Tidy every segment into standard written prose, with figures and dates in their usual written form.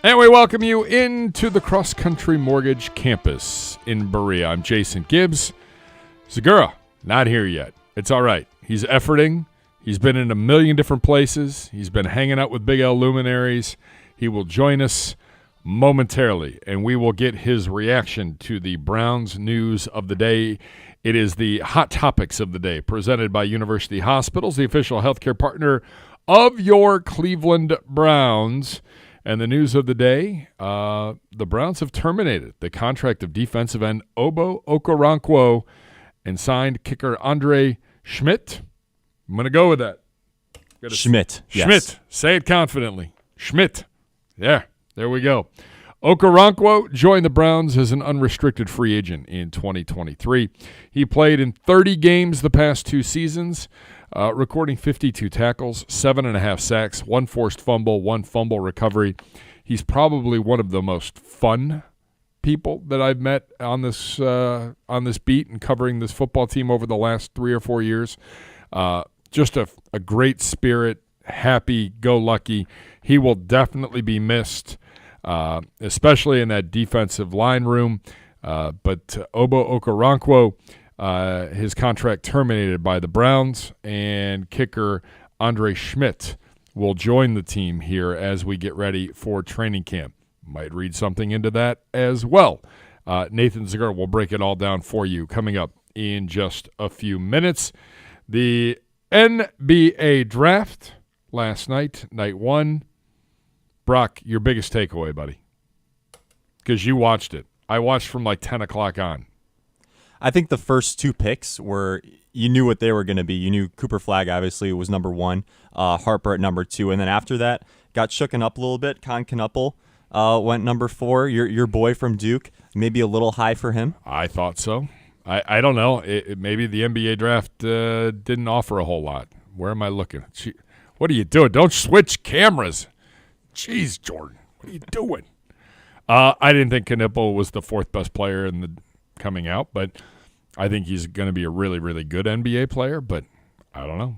And we welcome you into the Cross Country Mortgage Campus in Berea. I'm Jason Gibbs. Segura, not here yet. It's all right. He's efforting. He's been in a million different places. He's been hanging out with Big L luminaries. He will join us momentarily, and we will get his reaction to the Browns news of the day. It is the Hot Topics of the Day, presented by University Hospitals, the official healthcare partner of your Cleveland Browns. And the news of the day, the Browns have terminated the contract of defensive end Obo Okoronkwo and signed kicker Andre Schmidt. I'm going to go with that. Schmidt. Schmidt. Yes. Say it confidently. Schmidt. There we go. Okoronkwo joined the Browns as an unrestricted free agent in 2023. He played in 30 games the past 2 seasons, recording 52 tackles, 7.5 sacks, 1 forced fumble, 1 fumble recovery. He's probably one of the most fun people that I've met on this beat and covering this football team over the last 3 or 4 years. Just a great spirit, happy-go-lucky. He will definitely be missed, especially in that defensive line room. But Obo Okoronkwo, his contract terminated by the Browns, and kicker Andre Schmidt will join the team here as we get ready for training camp. Might read something into that as well. Nathan Zegura will break it all down for you coming up in just a few minutes. The NBA draft last night, night 1. Brock, your biggest takeaway, buddy, because you watched it. I watched from like 10 o'clock on. I think the first 2 picks were, you knew what they were going to be. You knew Cooper Flagg obviously was number 1, Harper at number 2, and then after that got shooken up a little bit. Con Knuppel went number 4. Your boy from Duke, maybe a little high for him. I thought so. I don't know. Maybe the NBA draft didn't offer a whole lot. Where am I looking? What are you doing? Don't switch cameras. Jeez, Jordan, what are you doing? I didn't think Knuppel was the 4th best player in the coming out, but I think he's going to be a really, really good NBA player, but I don't know.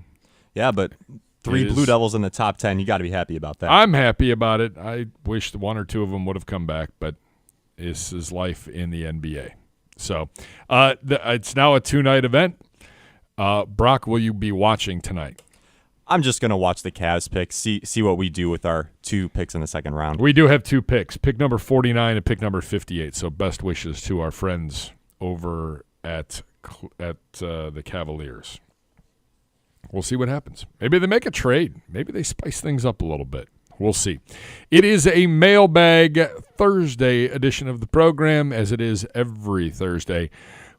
Yeah, but 3 Blue Devils in the top 10, you got to be happy about that. I'm happy about it. I wish 1 or 2 of them would have come back, but this is life in the NBA. So it's now a 2-night event. Brock, will you be watching tonight? I'm just going to watch the Cavs picks, see what we do with our 2 picks in the second round. We do have 2 picks, pick number 49 and pick number 58. So best wishes to our friends over at the Cavaliers. We'll see what happens. Maybe they make a trade. Maybe they spice things up a little bit. We'll see. It is a Mailbag Thursday edition of the program, as it is every Thursday.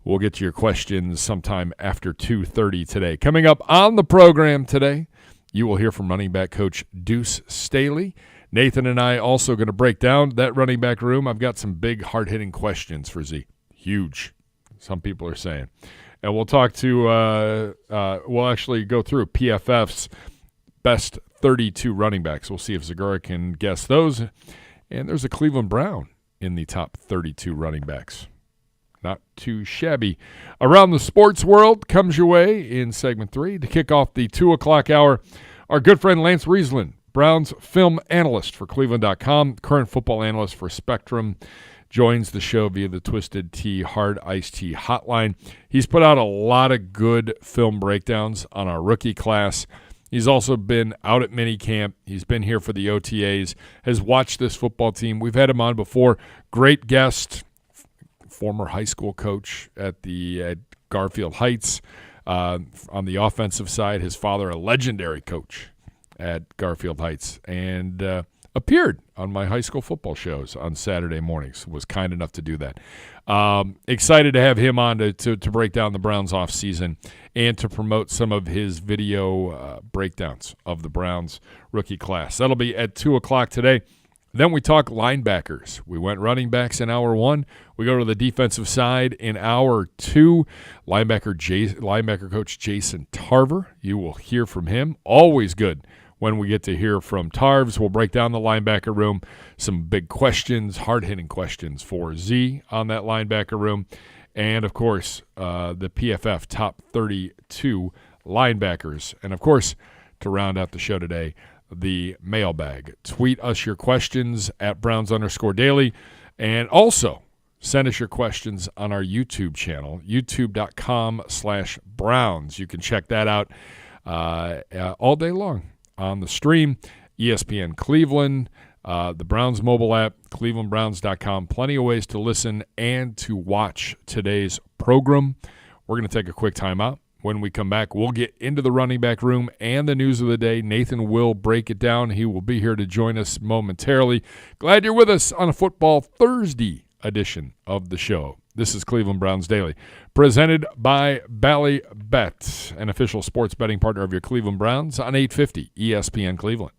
We'll get to your questions sometime after 2:30 today. Coming up on the program today, you will hear from running back coach Deuce Staley. Nathan and I also going to break down that running back room. I've got some big, hard-hitting questions for Z. Huge, some people are saying. And we'll talk to we'll actually go through PFF's best 32 running backs. We'll see if Zegura can guess those. And there's a Cleveland Brown in the top 32 running backs. Not too shabby. Around the sports world comes your way in segment 3 to kick off the 2 o'clock hour. Our good friend Lance Riesland, Browns film analyst for Cleveland.com, current football analyst for Spectrum, joins the show via the Twisted Tea Hard Iced Tea hotline. He's put out a lot of good film breakdowns on our rookie class. He's also been out at minicamp. He's been here for the OTAs, has watched this football team. We've had him on before. Great guest, former high school coach at Garfield Heights. On the offensive side, his father, a legendary coach at Garfield Heights, and appeared on my high school football shows on Saturday mornings, was kind enough to do that. Excited to have him on to break down the Browns offseason and to promote some of his video breakdowns of the Browns rookie class. That'll be at 2 o'clock today. Then we talk linebackers. We went running backs in hour 1. We go to the defensive side in hour 2. Linebacker coach Jason Tarver. You will hear from him. Always good when we get to hear from Tarves. We'll break down the linebacker room. Some big questions, hard-hitting questions for Z on that linebacker room. And, of course, the PFF top 32 linebackers. And, of course, to round out the show today, the mailbag. Tweet us your questions at Browns_Daily, and also send us your questions on our YouTube channel, youtube.com/Browns. You can check that out all day long on the stream. ESPN Cleveland, the Browns mobile app, clevelandbrowns.com. Plenty of ways to listen and to watch today's program. We're going to take a quick timeout. When we come back, we'll get into the running back room and the news of the day. Nathan will break it down. He will be here to join us momentarily. Glad you're with us on a Football Thursday edition of the show. This is Cleveland Browns Daily, presented by Bally Bet, an official sports betting partner of your Cleveland Browns on 850 ESPN Cleveland.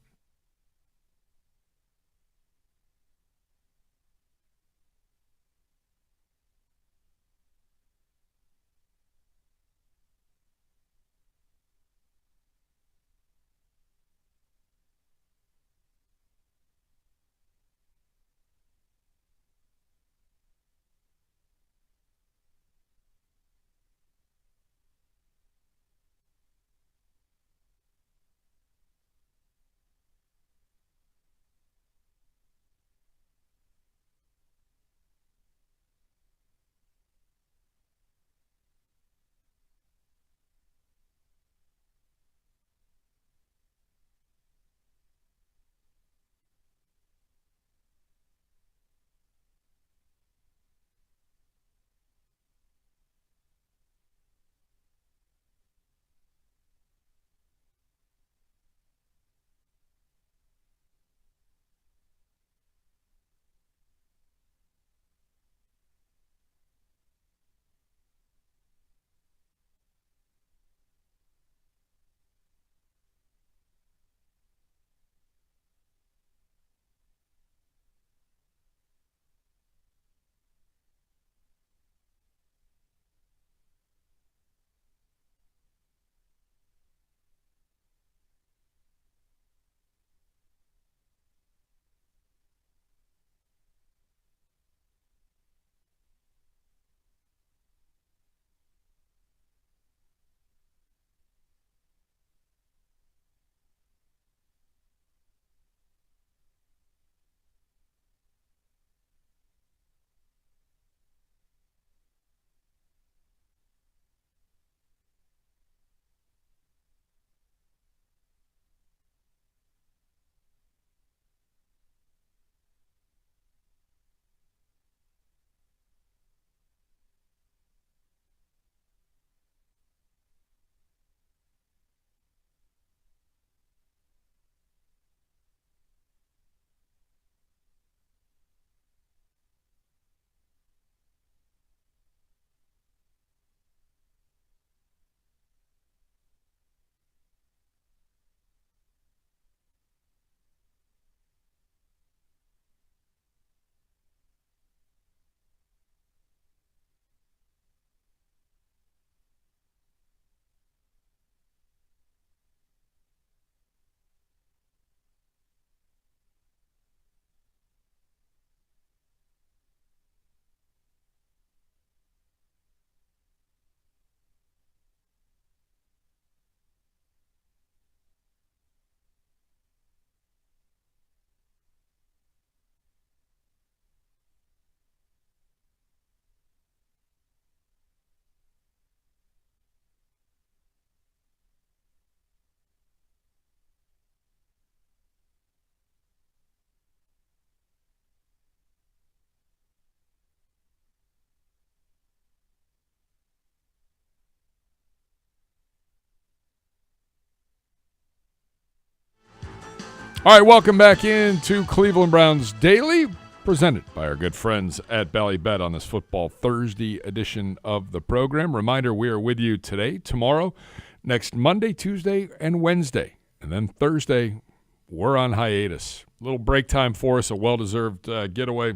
All right, welcome back into Cleveland Browns Daily, presented by our good friends at Bally Bet on this Football Thursday edition of the program. Reminder, we are with you today, tomorrow, next Monday, Tuesday, and Wednesday. And then Thursday, we're on hiatus. A little break time for us, a well-deserved getaway.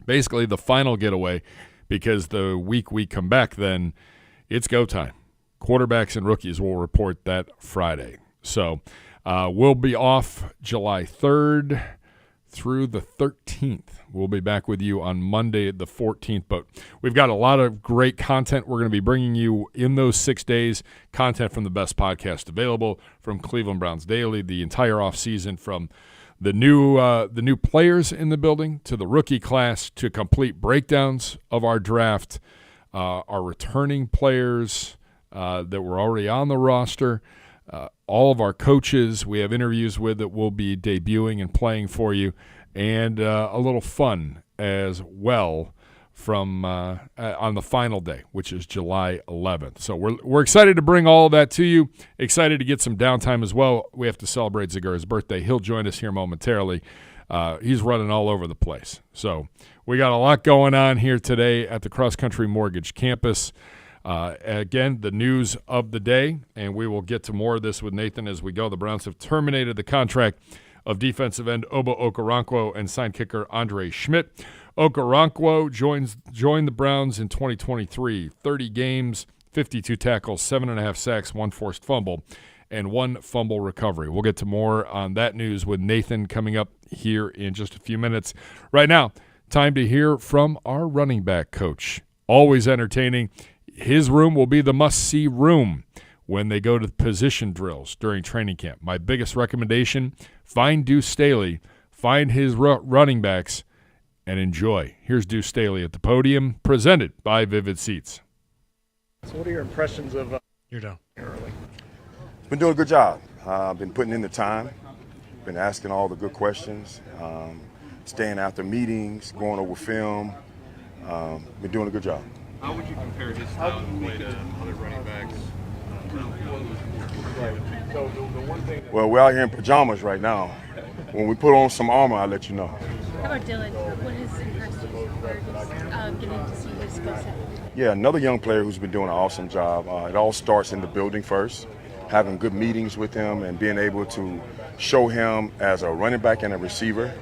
Basically the final getaway, because the week we come back then, it's go time. Quarterbacks and rookies will report that Friday. So we'll be off July 3rd through the 13th. We'll be back with you on Monday the 14th, but we've got a lot of great content we're going to be bringing you in those 6 days, content from the best podcast available, from Cleveland Browns Daily, the entire offseason, from the new players in the building to the rookie class to complete breakdowns of our draft, our returning players that were already on the roster, all of our coaches we have interviews with that will be debuting and playing for you, and a little fun as well from on the final day, which is July 11th. So we're excited to bring all of that to you, excited to get some downtime as well. We have to celebrate Zagur's birthday. He'll join us here momentarily. He's running all over the place. So we got a lot going on here today at the Cross Country Mortgage Campus. Again, the news of the day, and we will get to more of this with Nathan as we go. The Browns have terminated the contract of defensive end Obo Okoronkwo and signed kicker Andre Schmidt. Okoronkwo joined the Browns in 2023, 30 games, 52 tackles, 7.5 sacks, 1 forced fumble, and 1 fumble recovery. We'll get to more on that news with Nathan coming up here in just a few minutes. Right now, time to hear from our running back coach. Always entertaining. His room will be the must-see room when they go to position drills during training camp. My biggest recommendation, find Deuce Staley, find his running backs, and enjoy. Here's Deuce Staley at the podium, presented by Vivid Seats. So what are your impressions of You're done. early? Been doing a good job. Been putting in the time, been asking all the good questions, staying after meetings, going over film. Been doing a good job. How would you compare his style of play to other running backs? So the one thing Well, we're out here in pajamas right now. When we put on some armor, I'll let you know. How about Dylan? What has impressed you for just getting to see his skill set? Yeah, another young player who's been doing an awesome job. It all starts in the building first, having good meetings with him and being able to show him as a running back and a receiver.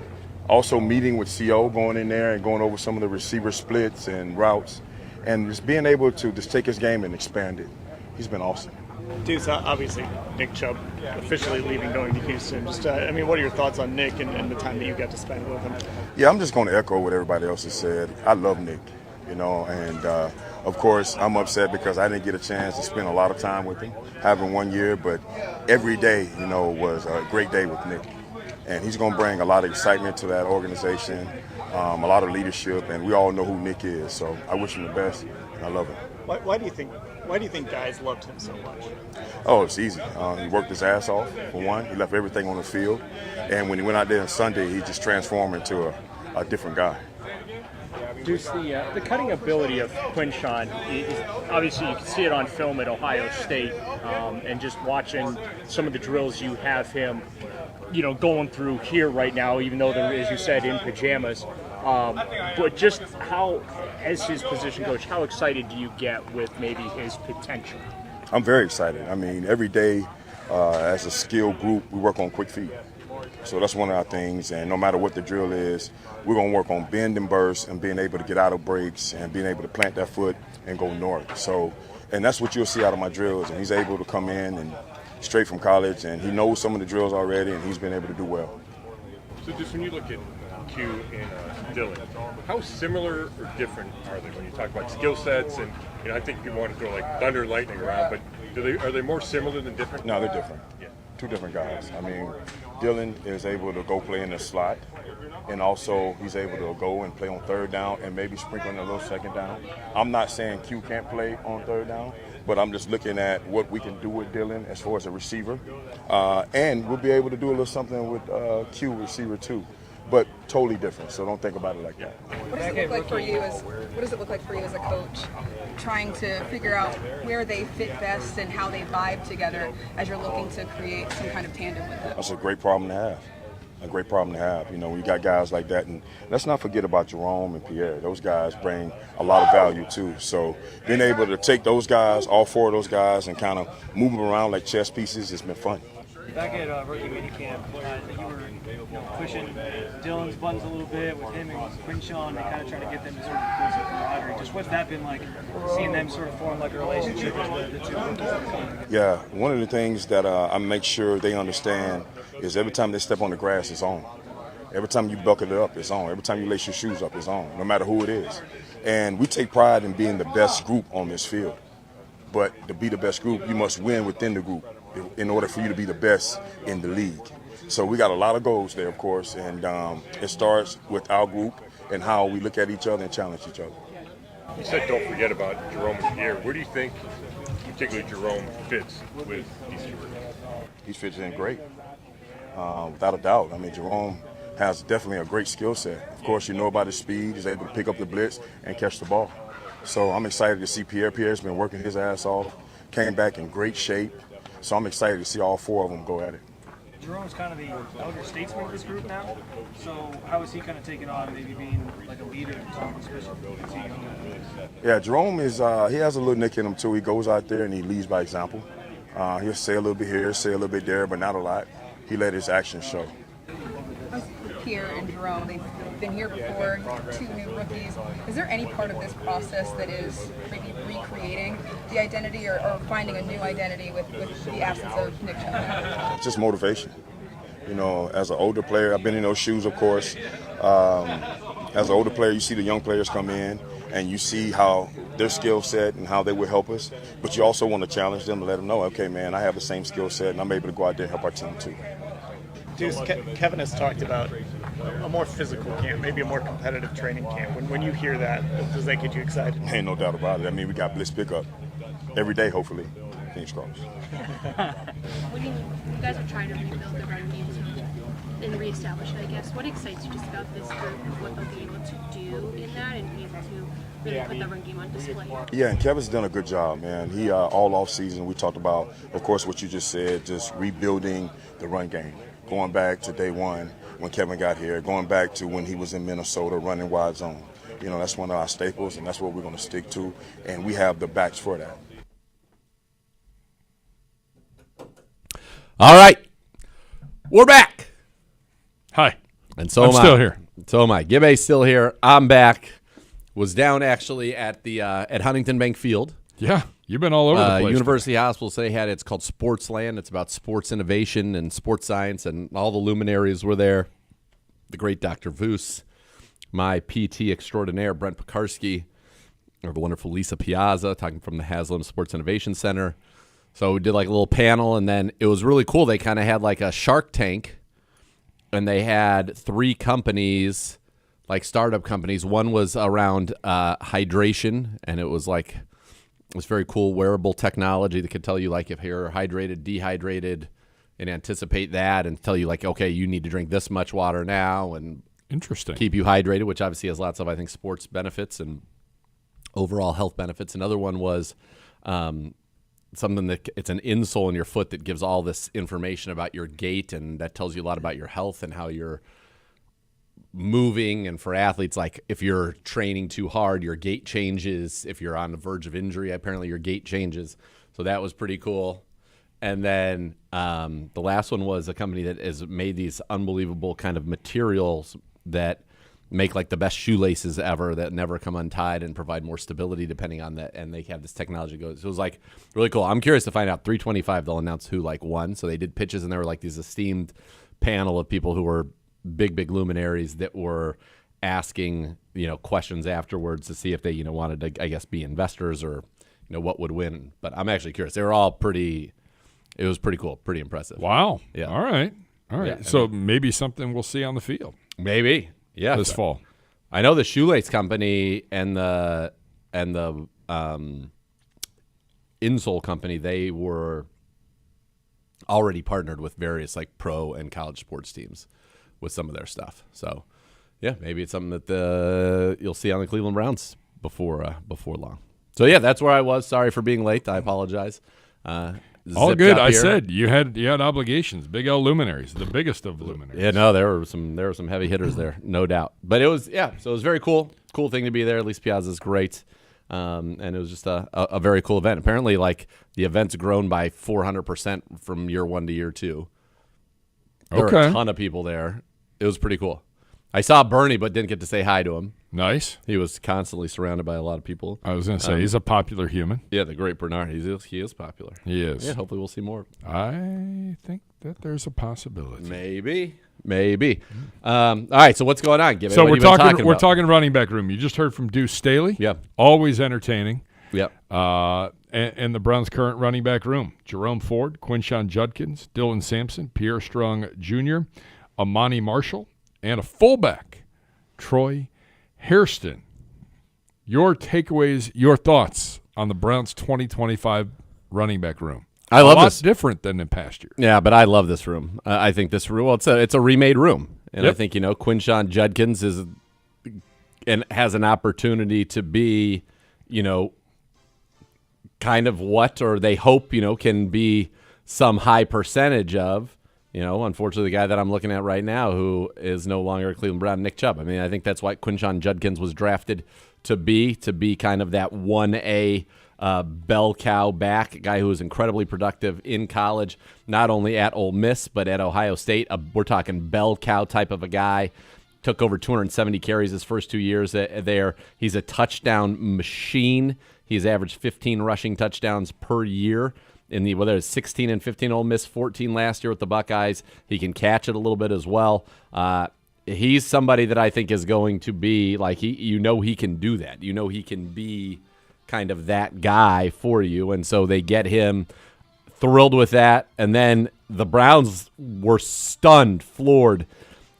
Also meeting with CO, going in there and going over some of the receiver splits and routes, and just being able to just take his game and expand it. He's been awesome. Deuce, obviously Nick Chubb officially leaving, going to Houston. Just, what are your thoughts on Nick and the time that you got to spend with him? Yeah, I'm just going to echo what everybody else has said. I love Nick, and of course I'm upset because I didn't get a chance to spend a lot of time with him, having 1 year, but every day, was a great day with Nick. And he's going to bring a lot of excitement to that organization, a lot of leadership, and we all know who Nick is. So I wish him the best. I love him. Why do you think guys loved him so much? Oh, it's easy. He worked his ass off, for one. He left everything on the field. And when he went out there on Sunday, he just transformed into a different guy. Deuce, the cutting ability of Quinshawn, obviously you can see it on film at Ohio State, and just watching some of the drills you have him, going through here right now, even though they're, as you said, in pajamas. But just how, as his position coach, how excited do you get with maybe his potential? I'm very excited. I mean, every day as a skill group, we work on quick feet. So that's one of our things, and no matter what the drill is, we're going to work on bend and burst and being able to get out of breaks and being able to plant that foot and go north. So, and that's what you'll see out of my drills, and he's able to come in and straight from college, and he knows some of the drills already, and he's been able to do well. So just when you look at Q and Dylan, how similar or different are they when you talk about skill sets? And I think people want to throw like thunder, lightning around, but are they more similar than different? No, they're different. Yeah. Two different guys. I mean, Dylan is able to go play in the slot, and also he's able to go and play on third down and maybe sprinkle in a little second down. I'm not saying Q can't play on third down, but I'm just looking at what we can do with Dylan as far as a receiver. And we'll be able to do a little something with Q receiver too, but totally different, so don't think about it like that. What does it look like for you as a coach, trying to figure out where they fit best and how they vibe together as you're looking to create some kind of tandem with them? That's a great problem to have. A great problem to have. When you got guys like that, and let's not forget about Jerome and Pierre. Those guys bring a lot of value too. So being able to take those guys, all four of those guys, and kind of move them around like chess pieces, has been fun. Back at rookie minicamp, you were pushing Dylan's buttons a little bit with him and Quinshawn and kind of trying to get them to sort of build some camaraderie. Just what's that been like, seeing them sort of form like a relationship with the two rookies? Yeah, one of the things that I make sure they understand is every time they step on the grass, it's on. Every time you buckle it up, it's on. Every time you lace your shoes up, it's on, no matter who it is. And we take pride in being the best group on this field. But to be the best group, you must win within the group in order for you to be the best in the league. So we got a lot of goals there, of course, and it starts with our group and how we look at each other and challenge each other. You said don't forget about Jerome and Pierre. Where do you think, particularly Jerome, fits with these two rookies? He fits in great, without a doubt. I mean, Jerome has definitely a great skill set. Of course, you know about his speed. He's able to pick up the blitz and catch the ball. So I'm excited to see Pierre. Pierre's been working his ass off, came back in great shape. So I'm excited to see all four of them go at it. Jerome's kind of the elder statesman of this group now. So how is he kind of taking on maybe being like a leader in some especially? Yeah, Jerome is, he has a little nick in him too. He goes out there and he leads by example. He'll say a little bit here, say a little bit there, but not a lot. He let his actions show. Pierre and Jerome, they've been here before, two new rookies. Is there any part of this process that is maybe recreating the identity or finding a new identity with the absence of Nick Chubb? It's just motivation. You know, as an older player, I've been in those shoes, of course. As an older player, you see the young players come in and you see how their skill set and how they will help us. But you also want to challenge them to let them know, okay, man, I have the same skill set and I'm able to go out there and help our team too. Deuce, Kevin has talked about a more physical camp, maybe a more competitive training camp. When you hear that, does that get you excited? Ain't no doubt about it. I mean, we got blitz pickup every day, hopefully. Fingers crossed. When you guys are trying to rebuild the run game and reestablish it, I guess, what excites you just about this group and what they'll be able to do in that and be able to really put the run game on display? Yeah, and Kevin's done a good job, man. He all off season, we talked about, of course, what you just said, just rebuilding the run game. Going back to day one when Kevin got here, going back to when he was in Minnesota running wide zone. You know, that's one of our staples, and that's what we're going to stick to, and we have the backs for that. All right. We're back. Hi. And so I'm am I. still here. So am I. Gibbe's still here. I'm back. Was down actually at the at Huntington Bank Field. Yeah, you've been all over the place. University Hospital say had it's called Sportsland. It's about sports innovation and sports science, and all the luminaries were there. The great Dr. Voos, my PT extraordinaire Brent Pekarsky, or the wonderful Lisa Piazza, talking from the Haslam Sports Innovation Center. So we did like a little panel, and then it was really cool. They kind of had like a Shark Tank, and they had three companies, like startup companies. One was around hydration, and it was like it's very cool wearable technology that could tell you like if you're hydrated, dehydrated, and anticipate that and tell you like, okay, you need to drink this much water now and Interesting. keep you hydrated, which obviously has lots of, I think, sports benefits and overall health benefits. Another one was something that it's an insole in your foot that gives all this information about your gait, and that tells you a lot about your health and how you're moving. And for athletes, like if you're training too hard, your gait changes. If you're on the verge of injury, apparently your gait changes. So that was pretty cool. And then the last one was a company that has made these unbelievable kind of materials that make like the best shoelaces ever that never come untied and provide more stability depending on that. And they have this technology goes. So it was like really cool. I'm curious to find out. 325, they'll announce who like won. So they did pitches, and there were like these esteemed panel of people who were big luminaries that were asking, questions afterwards to see if they, wanted to, I guess, be investors or, what would win. But I'm actually curious. They were all it was pretty cool, pretty impressive. Wow. Yeah. All right. Yeah, So maybe something we'll see on the field. Maybe. Yeah. This fall. I know the shoelace company and the insole company, they were already partnered with various like pro and college sports teams with some of their stuff. So, yeah, maybe it's something that you'll see on the Cleveland Browns before long. So, yeah, that's where I was. Sorry for being late. I apologize. All good. I said you had obligations. Big L luminaries, the biggest of luminaries. Yeah, no, there were some heavy hitters there, no doubt. But it was so it was very cool. Cool thing to be there. Lisa Piazza's great. And it was just a very cool event. Apparently, like the event's grown by 400% from year one to year two. There were a ton of people there. It was pretty cool. I saw Bernie, but didn't get to say hi to him. Nice. He was constantly surrounded by a lot of people. I was going to say, he's a popular human. Yeah, the great Bernard. He is popular. He is. Yeah, hopefully we'll see more. I think that there's a possibility. Maybe. Maybe. All right. So what's going on? Give me So what we're you've been talking about. running back room. You just heard from Deuce Staley. Yep. Always entertaining. Yep. And the Browns' current running back room: Jerome Ford, Quinshon Judkins, Dylan Sampson, Pierre Strong Jr., Amani Marshall, and a fullback, Troy Hairston. Your takeaways, your thoughts on the Browns' 2025 running back room? I love a lot this. different than in past years. Yeah, but I love this room. I think this room. Well, it's a remade room, and Yep. I think Quinshon Judkins has an opportunity to be, kind of what, or they hope can be some high percentage of. Unfortunately, the guy that I'm looking at right now, who is no longer a Cleveland Brown, Nick Chubb. I mean, I think that's what Quinshon Judkins was drafted to be kind of that 1A bell cow back, a guy who was incredibly productive in college, not only at Ole Miss, but at Ohio State. We're talking bell cow type of a guy. Took over 270 carries his first 2 years there. He's a touchdown machine. He's averaged 15 rushing touchdowns per year. Whether it's 16 and 15 Ole Miss, 14 last year with the Buckeyes. He can catch it a little bit as well. He's somebody that I think is going to be like he can do that. He can be kind of that guy for you, and so they get him. Thrilled with that, and then the Browns were stunned, floored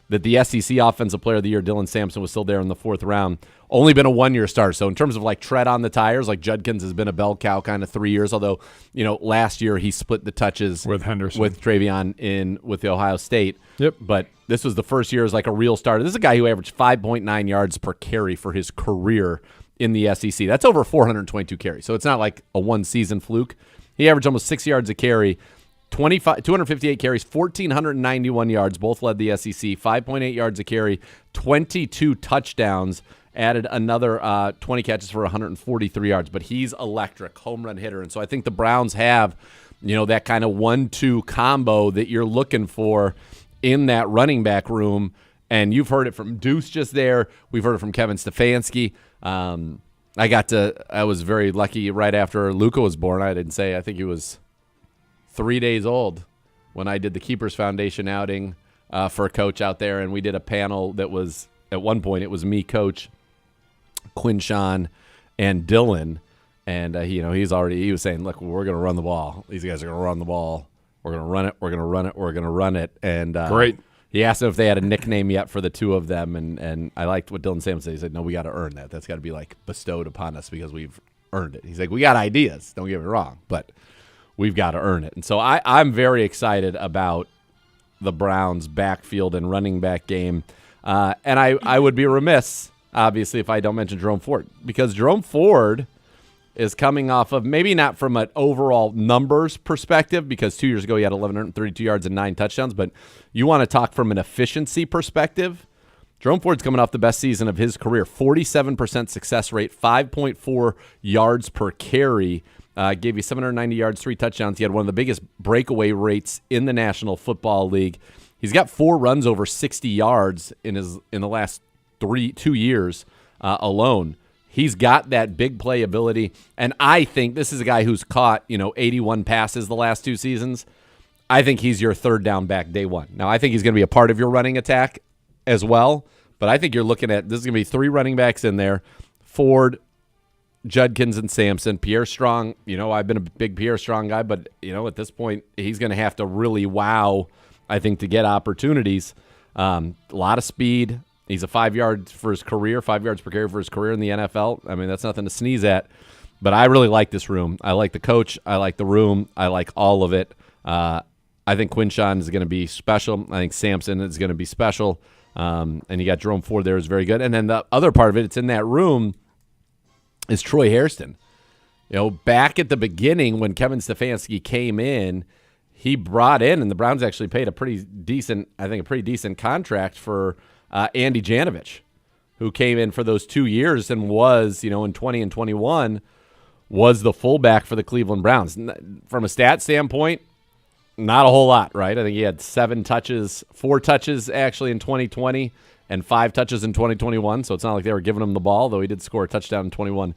that the SEC Offensive Player of the Year, Dylan Sampson, was still there in the 4th round. Only been a 1-year start. So in terms of like tread on the tires, like Judkins has been a bell cow kind of 3 years, although, last year he split the touches with Henderson, with Travion with the Ohio State. Yep. But this was the first year as like a real starter. This is a guy who averaged 5.9 yards per carry for his career in the SEC. That's over 422 carries. So it's not like a one-season fluke. He averaged almost 6 yards a carry. 258 carries, 1,491 yards, both led the SEC, 5.8 yards a carry, 22 touchdowns, added another 20 catches for 143 yards. But he's electric, home run hitter. And so I think the Browns have, that kind of 1-2 combo that you're looking for in that running back room. And you've heard it from Deuce just there. We've heard it from Kevin Stefanski. I was very lucky right after Luka was born. I think he was 3 days old when I did the Keepers Foundation outing for a coach out there, and we did a panel that was, at one point, it was me, Coach, Quinshon, and Dylan, and he was saying, look, we're going to run the ball. These guys are going to run the ball. We're going to run it. We're going to run it. We're going to run it. And great. He asked them if they had a nickname yet for the two of them, and I liked what Dylan Sampson said. He said, no, we got to earn that. That's got to be like bestowed upon us because we've earned it. He's like, we got ideas. Don't get me wrong, but we've got to earn it. And so I'm very excited about the Browns' backfield and running back game. And I would be remiss, obviously, if I don't mention Jerome Ford, because Jerome Ford is coming off of, maybe not from an overall numbers perspective, because 2 years ago he had 1,132 yards and 9 touchdowns, but you want to talk from an efficiency perspective. Jerome Ford's coming off the best season of his career, 47% success rate, 5.4 yards per carry. Gave you 790 yards, 3 touchdowns. He had one of the biggest breakaway rates in the National Football League. He's got 4 runs over 60 yards in the last 2 years alone. He's got that big play ability, and I think this is a guy who's caught 81 passes the last 2 seasons. I think he's your third down back day one. Now, I think he's going to be a part of your running attack as well, but I think you're looking at, this is going to be 3 running backs in there: Ford, Judkins, and Sampson. Pierre Strong, I've been a big Pierre Strong guy, but, at this point, he's going to have to really wow, I think, to get opportunities. A lot of speed. He's a 5 yards for his career, 5 yards per carry for his career in the NFL. I mean, that's nothing to sneeze at. But I really like this room. I like the coach. I like the room. I like all of it. I think Quinshon is going to be special. I think Sampson is going to be special. And you got Jerome Ford there is very good. And then the other part of it, it's in that room, is Troy Hairston. Back at the beginning when Kevin Stefanski came in, he brought in, and the Browns actually paid a pretty decent contract for Andy Janovich, who came in for those 2 years and was, in 20 and 21, was the fullback for the Cleveland Browns. From a stat standpoint, not a whole lot, right? I think he had 4 touches actually in 2020 and 5 touches in 2021, so it's not like they were giving him the ball, though he did score a touchdown in 21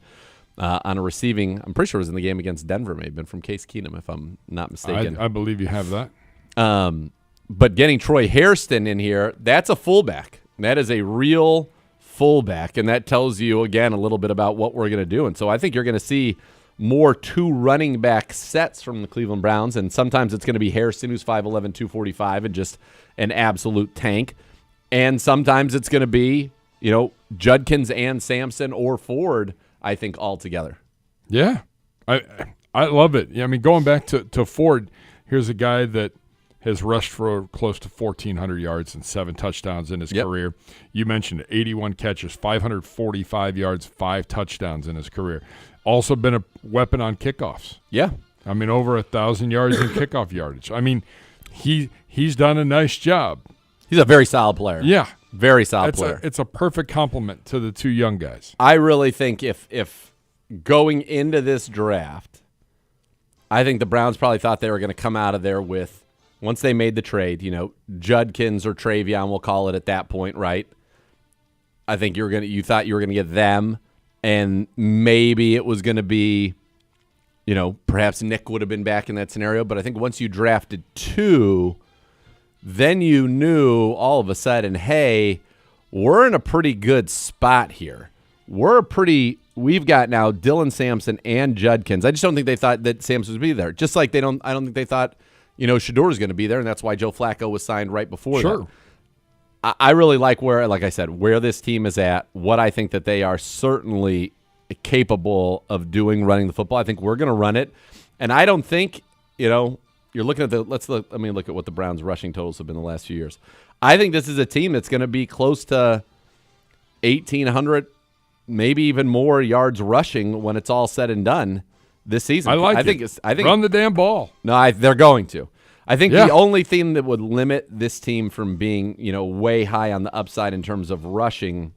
on a receiving. I'm pretty sure it was in the game against Denver, maybe been from Case Keenum, if I'm not mistaken. I believe you have that. But getting Troy Hairston in here, that's a fullback. That is a real fullback, and that tells you, again, a little bit about what we're going to do. And so I think you're going to see more two running back sets from the Cleveland Browns, and sometimes it's going to be Hairston, who's 5'11", 245, and just an absolute tank. And sometimes it's going to be, Judkins and Sampson or Ford, I think, all together. Yeah. I love it. Yeah, I mean, going back to Ford, here's a guy that has rushed for close to 1,400 yards and 7 touchdowns in his career. You mentioned 81 catches, 545 yards, 5 touchdowns in his career. Also been a weapon on kickoffs. Yeah. I mean, over 1,000 yards in kickoff yardage. I mean, he's done a nice job. He's a very solid player. Yeah. Very solid player. It's a perfect compliment to the two young guys. I really think if going into this draft, I think the Browns probably thought they were going to come out of there with, once they made the trade, Judkins or Travion, we'll call it at that point, right? I think you thought you were going to get them, and maybe it was going to be, perhaps Nick would have been back in that scenario. But I think once you drafted 2, then you knew all of a sudden, hey, we're in a pretty good spot here. We've got now Dylan Sampson and Judkins. I just don't think they thought that Sampson would be there. Just like I don't think they thought, Shador is going to be there, and that's why Joe Flacco was signed right before that. I really like where this team is at, what I think that they are certainly capable of doing running the football. I think we're going to run it. And I don't think, you're looking at let me look at what the Browns rushing totals have been the last few years. I think this is a team that's going to be close to 1,800, maybe even more yards rushing when it's all said and done this season. I think run the damn ball. No, they're going to. I think the only thing that would limit this team from being, way high on the upside in terms of rushing.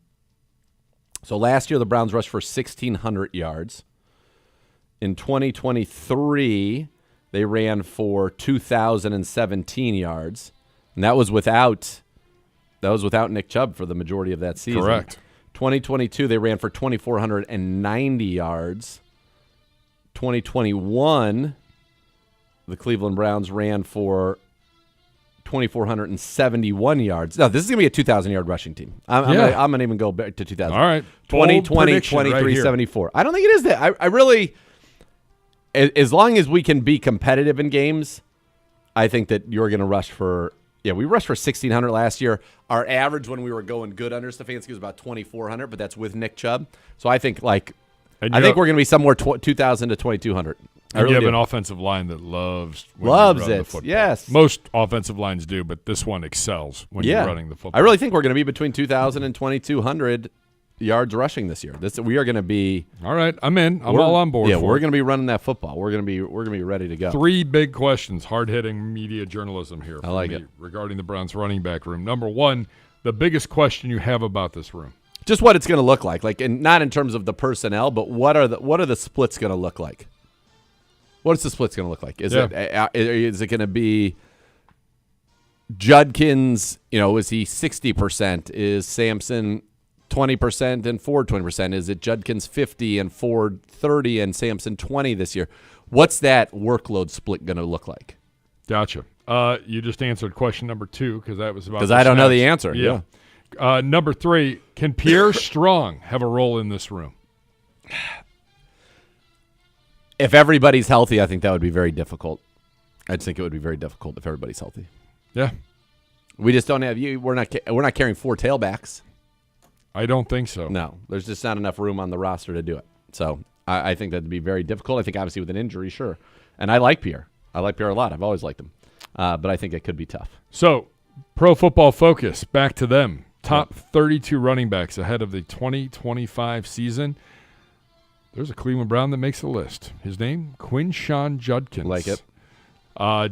So last year the Browns rushed for 1,600 yards. In 2023, they ran for 2,017 yards, and that was without Nick Chubb for the majority of that season. Correct. 2022, they ran for 2,490 yards. 2021, the Cleveland Browns ran for 2,471 yards. No, this is going to be a 2,000-yard rushing team. I'm going to even go back to 2,000. All right. 2020, 2374. I don't think it is that. I really, as long as we can be competitive in games, I think that you're going to rush for, we rushed for 1,600 last year. Our average when we were going good under Stefanski was about 2,400, but that's with Nick Chubb. So I think we're going to be somewhere 2,000 to 2,200. You have an offensive line that loves it. The football. Yes. Most offensive lines do, but this one excels when you're running the football. I really think we're going to be between 2,000 and 2,200 yards rushing this year. We are going to be. All right, I'm in. I'm all on board. Yeah, we're going to be running that football. We're going to be ready to go. 3 big questions, hard-hitting media journalism here. I like it. Regarding the Browns running back room. Number 1, the biggest question you have about this room. Just what it's going to look like, and not in terms of the personnel, but what are the splits going to look like? What is the splits going to look like? Is it going to be Judkins? Is he 60%? Is Sampson 20% and Ford 20%? Is it Judkins 50 and Ford 30 and Sampson 20 this year? What's that workload split going to look like? Gotcha. You just answered question number 2 because that was about. Because I don't know the answer. Yeah. Number 3, can Pierre Strong have a role in this room? If everybody's healthy, I think that would be very difficult. I just think it would be very difficult if everybody's healthy. Yeah. We just don't have you. We're not carrying 4 tailbacks. I don't think so. No, there's just not enough room on the roster to do it. So I think that'd be very difficult. I think obviously with an injury, sure. And I like Pierre. I like Pierre a lot. I've always liked him. But I think it could be tough. So, Pro Football Focus, back to them. Top 32 running backs ahead of the 2025 season. There's a Cleveland Brown that makes the list. His name, Quinshon Judkins. Like it.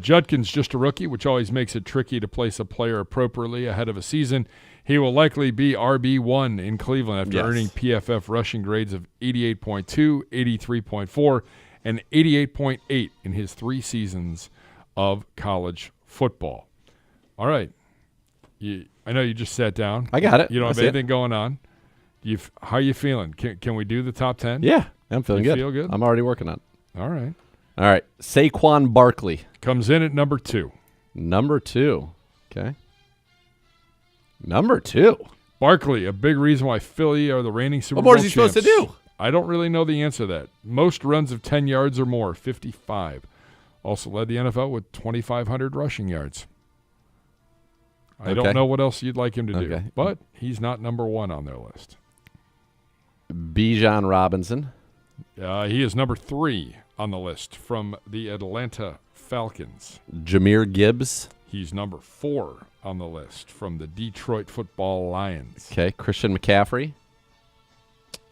Judkins just a rookie, which always makes it tricky to place a player appropriately ahead of a season. He will likely be RB1 in Cleveland after earning PFF rushing grades of 88.2, 83.4, and 88.8 in his 3 seasons of college football. All right. I know you just sat down. I got it. You don't have anything going on. How are you feeling? Can we do the top 10? Yeah, I'm feeling good. Feel good? I'm already working on it. All right. Saquon Barkley comes in at number 2. Number 2. Okay. Number 2. Barkley, a big reason why Philly are the reigning Super What Bowl more is he supposed to champs. do? I don't really know the answer to that. Most runs of 10 yards or more, 55. Also led the NFL with 2,500 rushing yards. I don't know what else you'd like him to do, but he's not number 1 on their list. Bijan Robinson. He is number 3 on the list from the Atlanta Falcons. Jahmyr Gibbs. He's number 4 on the list from the Detroit Football Lions. Okay, Christian McCaffrey.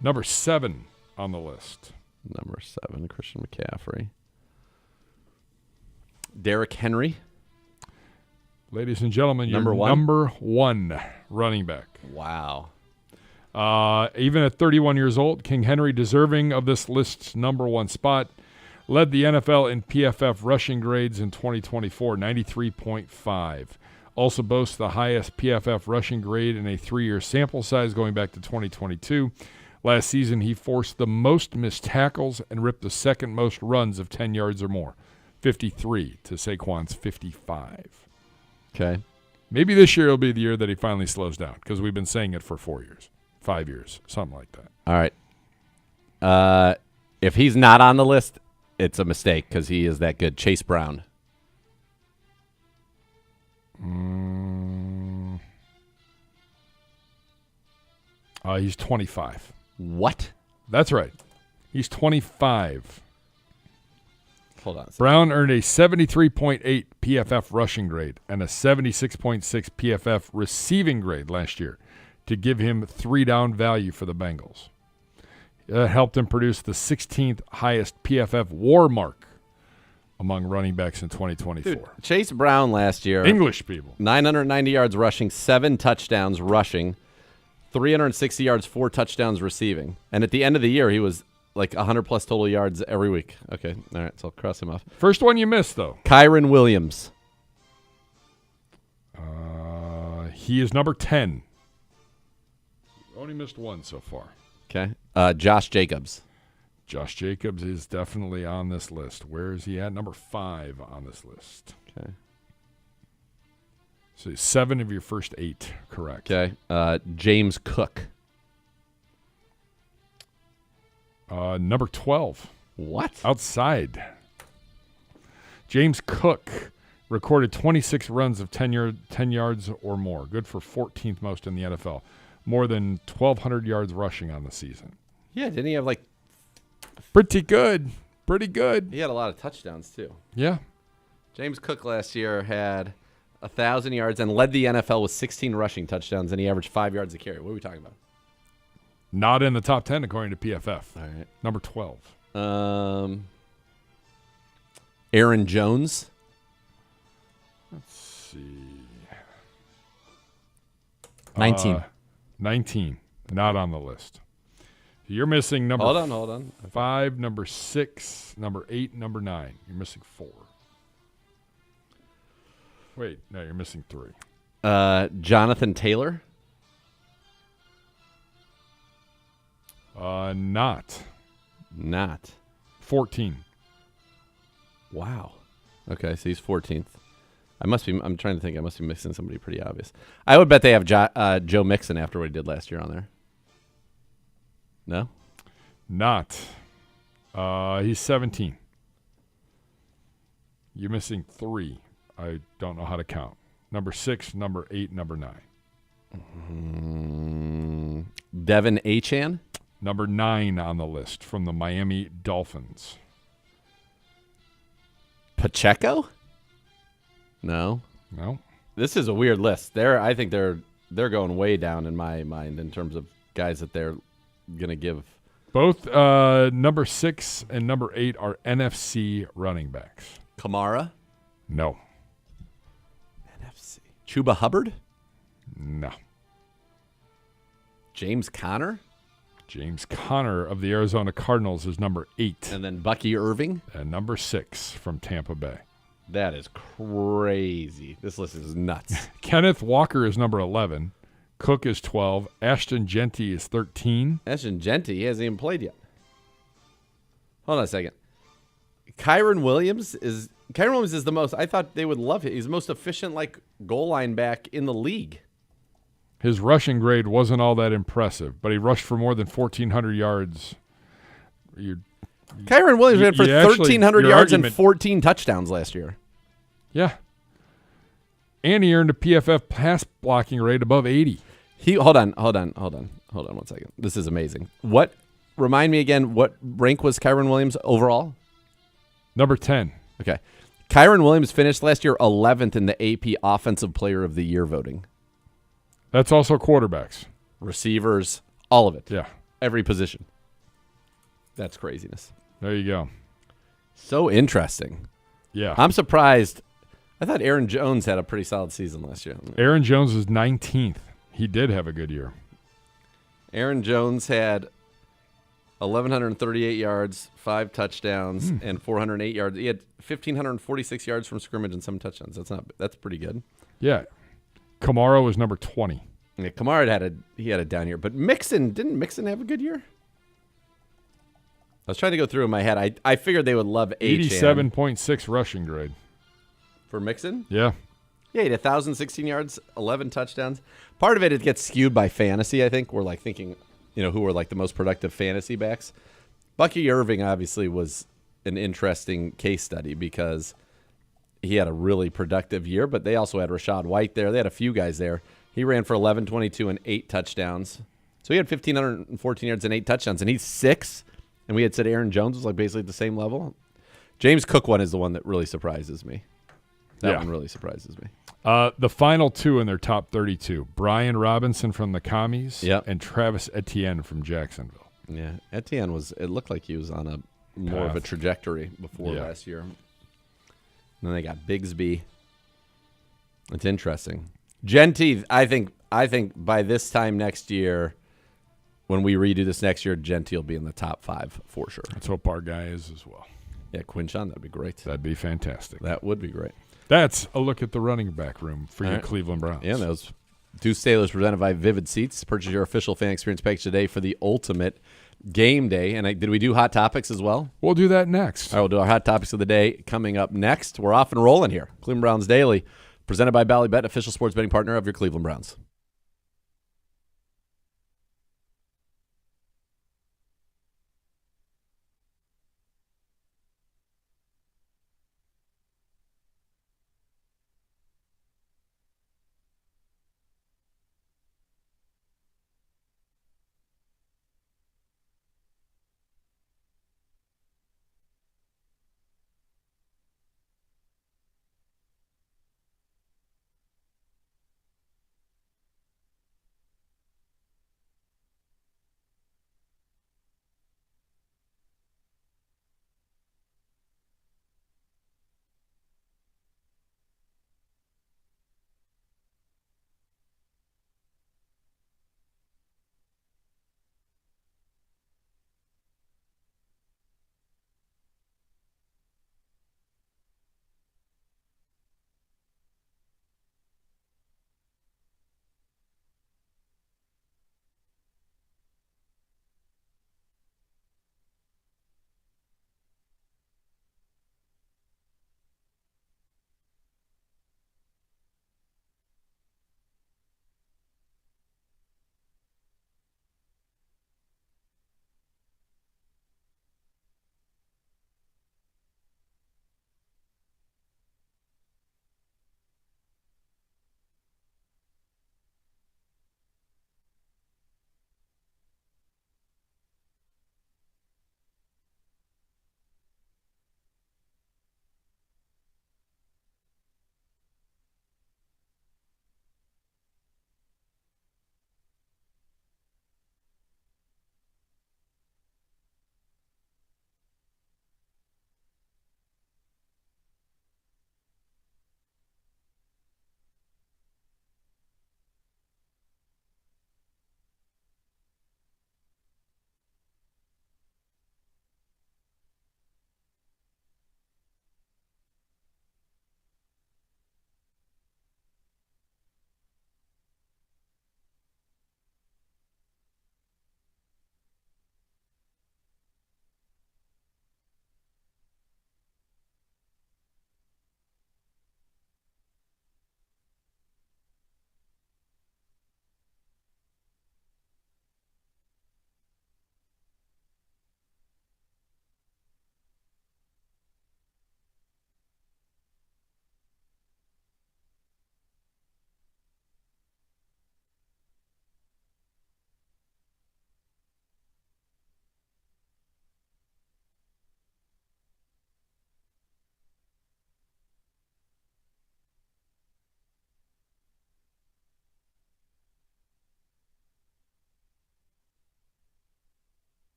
Number 7 on the list. Number 7, Christian McCaffrey. Derrick Henry. Ladies and gentlemen, your Number 1? number 1 running back. Wow. Even at 31 years old, King Henry, deserving of this list's number 1 spot, led the NFL in PFF rushing grades in 2024, 93.5. Also boasts the highest PFF rushing grade in a 3-year sample size going back to 2022. Last season, he forced the most missed tackles and ripped the second most runs of 10 yards or more, 53 to Saquon's 55. Okay. Maybe this year will be the year that he finally slows down because we've been saying it for 4 years, 5 years, something like that. All right. If he's not on the list, it's a mistake because he is that good. Chase Brown. He's 25. What? That's right. He's 25. Hold on a second. Brown earned a 73.8 PFF rushing grade and a 76.6 PFF receiving grade last year to give him 3-down value for the Bengals. That helped him produce the 16th highest PFF WAR mark among running backs in 2024. Dude, Chase Brown last year. English people. 990 yards rushing, 7 touchdowns rushing, 360 yards, 4 touchdowns receiving. And at the end of the year, he was like 100-plus total yards every week. Okay, all right, so I'll cross him off. First one you missed, though. Kyron Williams. He is number 10. Only missed 1 so far. Okay. Josh Jacobs. Josh Jacobs is definitely on this list. Where is he at? Number 5 on this list. Okay. So 7 of your first 8, correct. Okay. James Cook. Number 12. What? Outside. James Cook recorded 26 runs of 10 yards or more. Good for 14th most in the NFL. More than 1,200 yards rushing on the season. Yeah, didn't he have like... Pretty good. Pretty good. He had a lot of touchdowns, too. Yeah. James Cook last year had 1,000 yards and led the NFL with 16 rushing touchdowns, and he averaged 5 yards a carry. What are we talking about? Not in the top 10 according to PFF. All right. Number 12. Aaron Jones. Let's see. 19. 19. Not on the list. You're missing number Hold on. 5, number 6, number 8, number 9. You're missing 4. Wait, no, you're missing 3. Jonathan Taylor. Not. 14. Wow. Okay, so he's 14th. I'm trying to think. I must be missing somebody pretty obvious. I would bet they have Joe Mixon after what he did last year on there. No? Not. He's 17. You're missing 3. I don't know how to count. Number 6, number 8, number 9. Devin Achane. Number 9 on the list from the Miami Dolphins. Pacheco? No. This is a weird list. I think they're going way down in my mind in terms of guys that they're going to give. Both number 6 and number 8 are NFC running backs. Kamara? No. NFC. Chuba Hubbard? No. James Conner? James Conner of the Arizona Cardinals is number 8. And then Bucky Irving? And number 6 from Tampa Bay. That is crazy. This list is nuts. Kenneth Walker is number 11. Cook is 12. Ashton Genty is 13. Ashton Genty, he hasn't even played yet. Hold on a second. Kyron Williams Kyron Williams is the most. I thought they would love it. He's the most efficient, like, goal line back in the league. His rushing grade wasn't all that impressive, but he rushed for more than 1,400 yards. Kyron Williams ran for you actually- 1,300 your yards and argument- 14 touchdowns last year. Yeah. And he earned a PFF pass blocking rate above 80. Hold on 1 second. This is amazing. Remind me again, what rank was Kyron Williams overall? Number 10. Okay. Kyron Williams finished last year 11th in the AP Offensive Player of the Year voting. That's also quarterbacks. Receivers, all of it. Yeah. Every position. That's craziness. There you go. So interesting. Yeah. I'm surprised. I thought Aaron Jones had a pretty solid season last year. Aaron Jones is 19th. He did have a good year. Aaron Jones had 1,138 yards, 5 touchdowns, and 408 yards. He had 1,546 yards from scrimmage and some touchdowns. That's pretty good. Yeah. Kamara was number 20. Yeah, Kamara had a down year, but didn't Mixon have a good year? I was trying to go through in my head. I figured they would love 87.6 rushing grade. for Mixon. Yeah. Yeah, he had 1,016 yards, 11 touchdowns. Part of it gets skewed by fantasy, I think. We're like thinking, who were like the most productive fantasy backs. Bucky Irving obviously was an interesting case study because he had a really productive year, but they also had Rashad White there. They had a few guys there. He ran for 11, 22, and 8 touchdowns. So he had 1,514 yards and 8 touchdowns, and he's 6. And we had said Aaron Jones was like basically at the same level. James Cook one is the one that really surprises me. That one really surprises me. The final two in their top 32, Brian Robinson from the Commies and Travis Etienne from Jacksonville. Yeah, Etienne it looked like he was on a more of a trajectory before last year. And then they got Bigsby. It's interesting. Genty, I think by this time next year, when we redo this next year, Genty will be in the top 5 for sure. Let's hope our guy is as well. Yeah, Quinshon, that'd be great. That'd be fantastic. That would be great. That's a look at the running back room for your Cleveland Browns. Yeah, those Deuce Sailors presented by Vivid Seats. Purchase your official fan experience package today for the ultimate game day. And did we do hot topics as well? We'll do that next. All right, we'll do our hot topics of the day coming up next. We're off and rolling here. Cleveland Browns Daily, presented by Ballybet, official sports betting partner of your Cleveland Browns.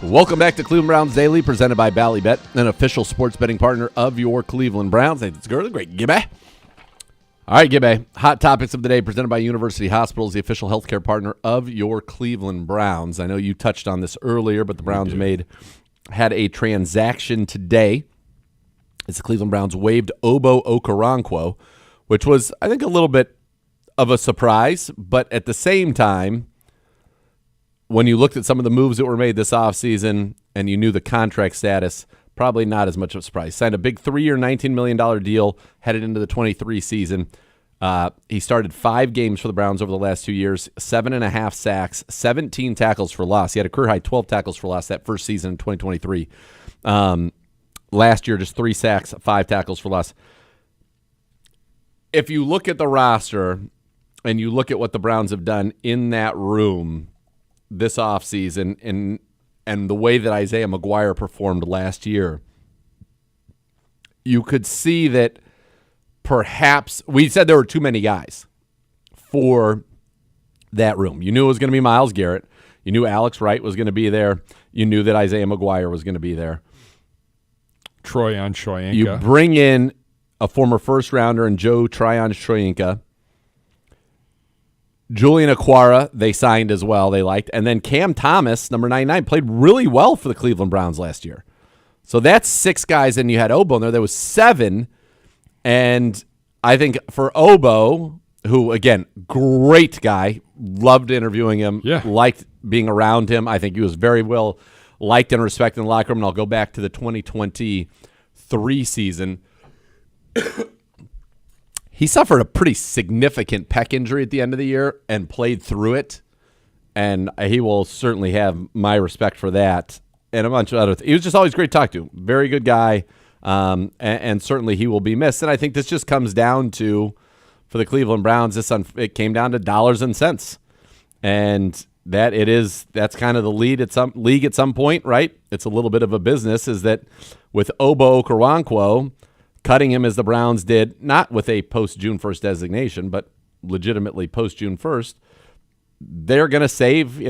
Welcome back to Cleveland Browns Daily, presented by Ballybet, an official sports betting partner of your Cleveland Browns. Hey, it's Gurley. Great, Gibby. All right, Gibby. Hot topics of the day presented by University Hospitals, the official healthcare partner of your Cleveland Browns. I know you touched on this earlier, but the Browns had a transaction today. It's the Cleveland Browns waived Obo Okoronkwo, which was, I think, a little bit of a surprise, but at the same time, when you looked at some of the moves that were made this offseason and you knew the contract status, probably not as much of a surprise. Signed a big 3-year, $19 million deal headed into the 23 season. He started 5 games for the Browns over the last 2 years, 7.5 sacks, 17 tackles for loss. He had a career-high 12 tackles for loss that first season in 2023. Last year, just 3 sacks, 5 tackles for loss. If you look at the roster and you look at what the Browns have done in that room this offseason and the way that Isaiah McGuire performed last year, you could see that perhaps we said there were too many guys for that room. You knew it was going to be Myles Garrett. You knew Alex Wright was going to be there. You knew that Isaiah McGuire was going to be there. Tryon Shoyinka. You bring in a former first-rounder and Joe Tryon-Shoyinka. Julian Okwara, they signed as well, they liked. And then Cam Thomas, number 99, played really well for the Cleveland Browns last year. So that's 6 guys, and you had Obo in there. There was 7. And I think for Obo, who, again, great guy, loved interviewing him, liked being around him. I think he was very well liked and respected in the locker room. And I'll go back to the 2023 season. He suffered a pretty significant pec injury at the end of the year and played through it, and he will certainly have my respect for that and a bunch of other things. He was just always great to talk to. Very good guy, and certainly he will be missed. And I think this just comes down to, for the Cleveland Browns, it came down to dollars and cents, and that's kind of the league at some point, right? It's a little bit of a business, is that with Obo Okoronkwo, cutting him as the Browns did, not with a post-June 1st designation, but legitimately post-June 1st, they're going to save,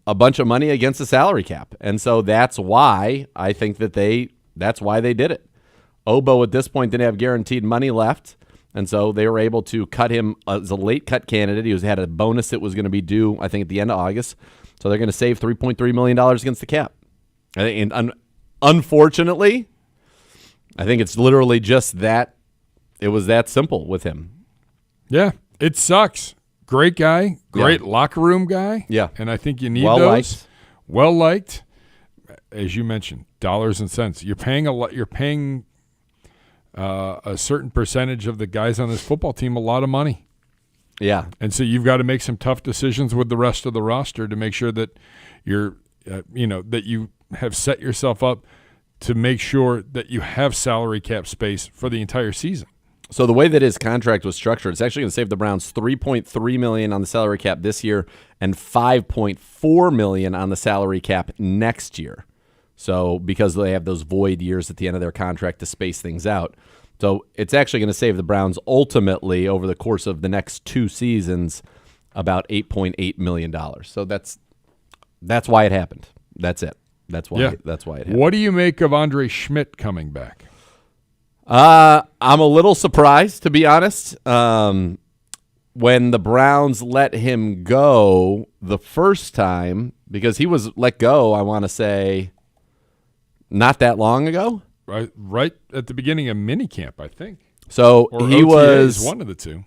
a bunch of money against the salary cap. And so that's why I think that's why they did it. Obo at this point didn't have guaranteed money left, and so they were able to cut him as a late cut candidate. He had a bonus that was going to be due, I think, at the end of August. So they're going to save $3.3 million against the cap. And unfortunately, I think it's literally just that. It was that simple with him. Yeah, it sucks. Great guy, great locker room guy. Yeah. And I think you need Well-liked. those. Well-liked. As you mentioned, dollars and cents. You're paying a certain percentage of the guys on this football team a lot of money. Yeah. And so you've got to make some tough decisions with the rest of the roster to make sure that that you have set yourself up to make sure that you have salary cap space for the entire season. So the way that his contract was structured, it's actually going to save the Browns $3.3 million on the salary cap this year and $5.4 million on the salary cap next year. So because they have those void years at the end of their contract to space things out. So it's actually going to save the Browns ultimately over the course of the next 2 seasons about $8.8 million. So that's why it happened. That's it. That's why it happened. What do you make of Andre Schmidt coming back? I'm a little surprised, to be honest. When the Browns let him go the first time, because he was let go, I want to say, not that long ago. Right at the beginning of minicamp, I think. So or he OTAs, was one of the two.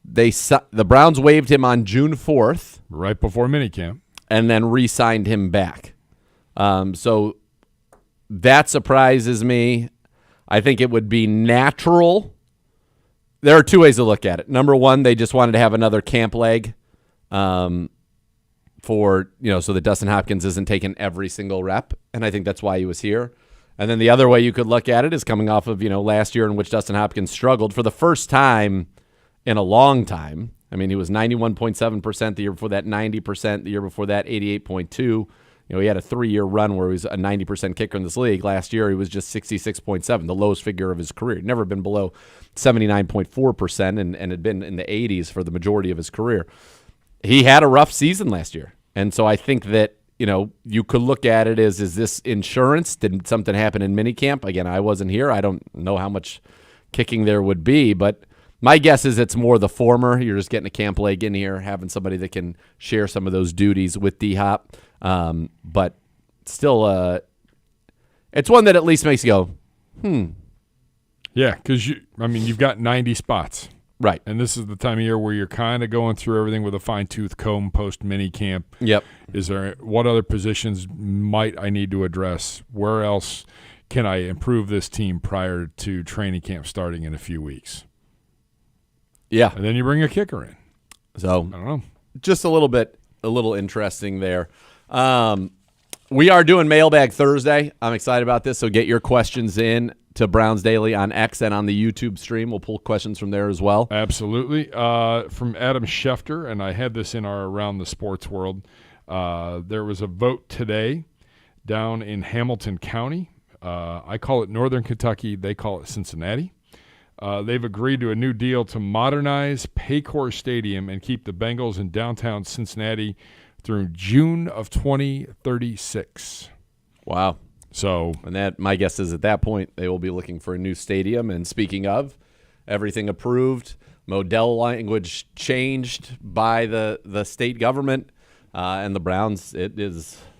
The Browns waived him on June 4th. Right before minicamp. And then re-signed him back. So that surprises me. I think it would be natural. There are 2 ways to look at it. Number one, they just wanted to have another camp leg so that Dustin Hopkins isn't taking every single rep. And I think that's why he was here. And then the other way you could look at it is coming off of, last year in which Dustin Hopkins struggled for the first time in a long time. I mean, he was 91.7% the year before that, 90%, the year before that, 88.2%. He had a 3-year run where he was a 90% kicker in this league. Last year, he was just 66.7%, the lowest figure of his career. He'd never been below 79.4% and had been in the 80s for the majority of his career. He had a rough season last year. And so I think that you could look at it as, is this insurance? Did something happen in minicamp? Again, I wasn't here. I don't know how much kicking there would be, but my guess is it's more the former. You're just getting a camp leg in here, having somebody that can share some of those duties with D-Hop. But still, it's one that at least makes you go, Yeah, because you've got 90 spots. Right. And this is the time of year where you're kind of going through everything with a fine-tooth comb post-mini camp. Yep. What other positions might I need to address? Where else can I improve this team prior to training camp starting in a few weeks? Yeah. And then you bring a kicker in. So I don't know. Just a little interesting there. We are doing Mailbag Thursday. I'm excited about this, so get your questions in to Browns Daily on X and on the YouTube stream. We'll pull questions from there as well. Absolutely. From Adam Schefter, and I had this in our Around the Sports World, there was a vote today down in Hamilton County. I call it Northern Kentucky. They call it Cincinnati. They've agreed to a new deal to modernize Paycor Stadium and keep the Bengals in downtown Cincinnati through June of 2036. Wow. So, and that, my guess is at that point they will be looking for a new stadium. And speaking of, everything approved, Modell language changed by the state government, and the Browns.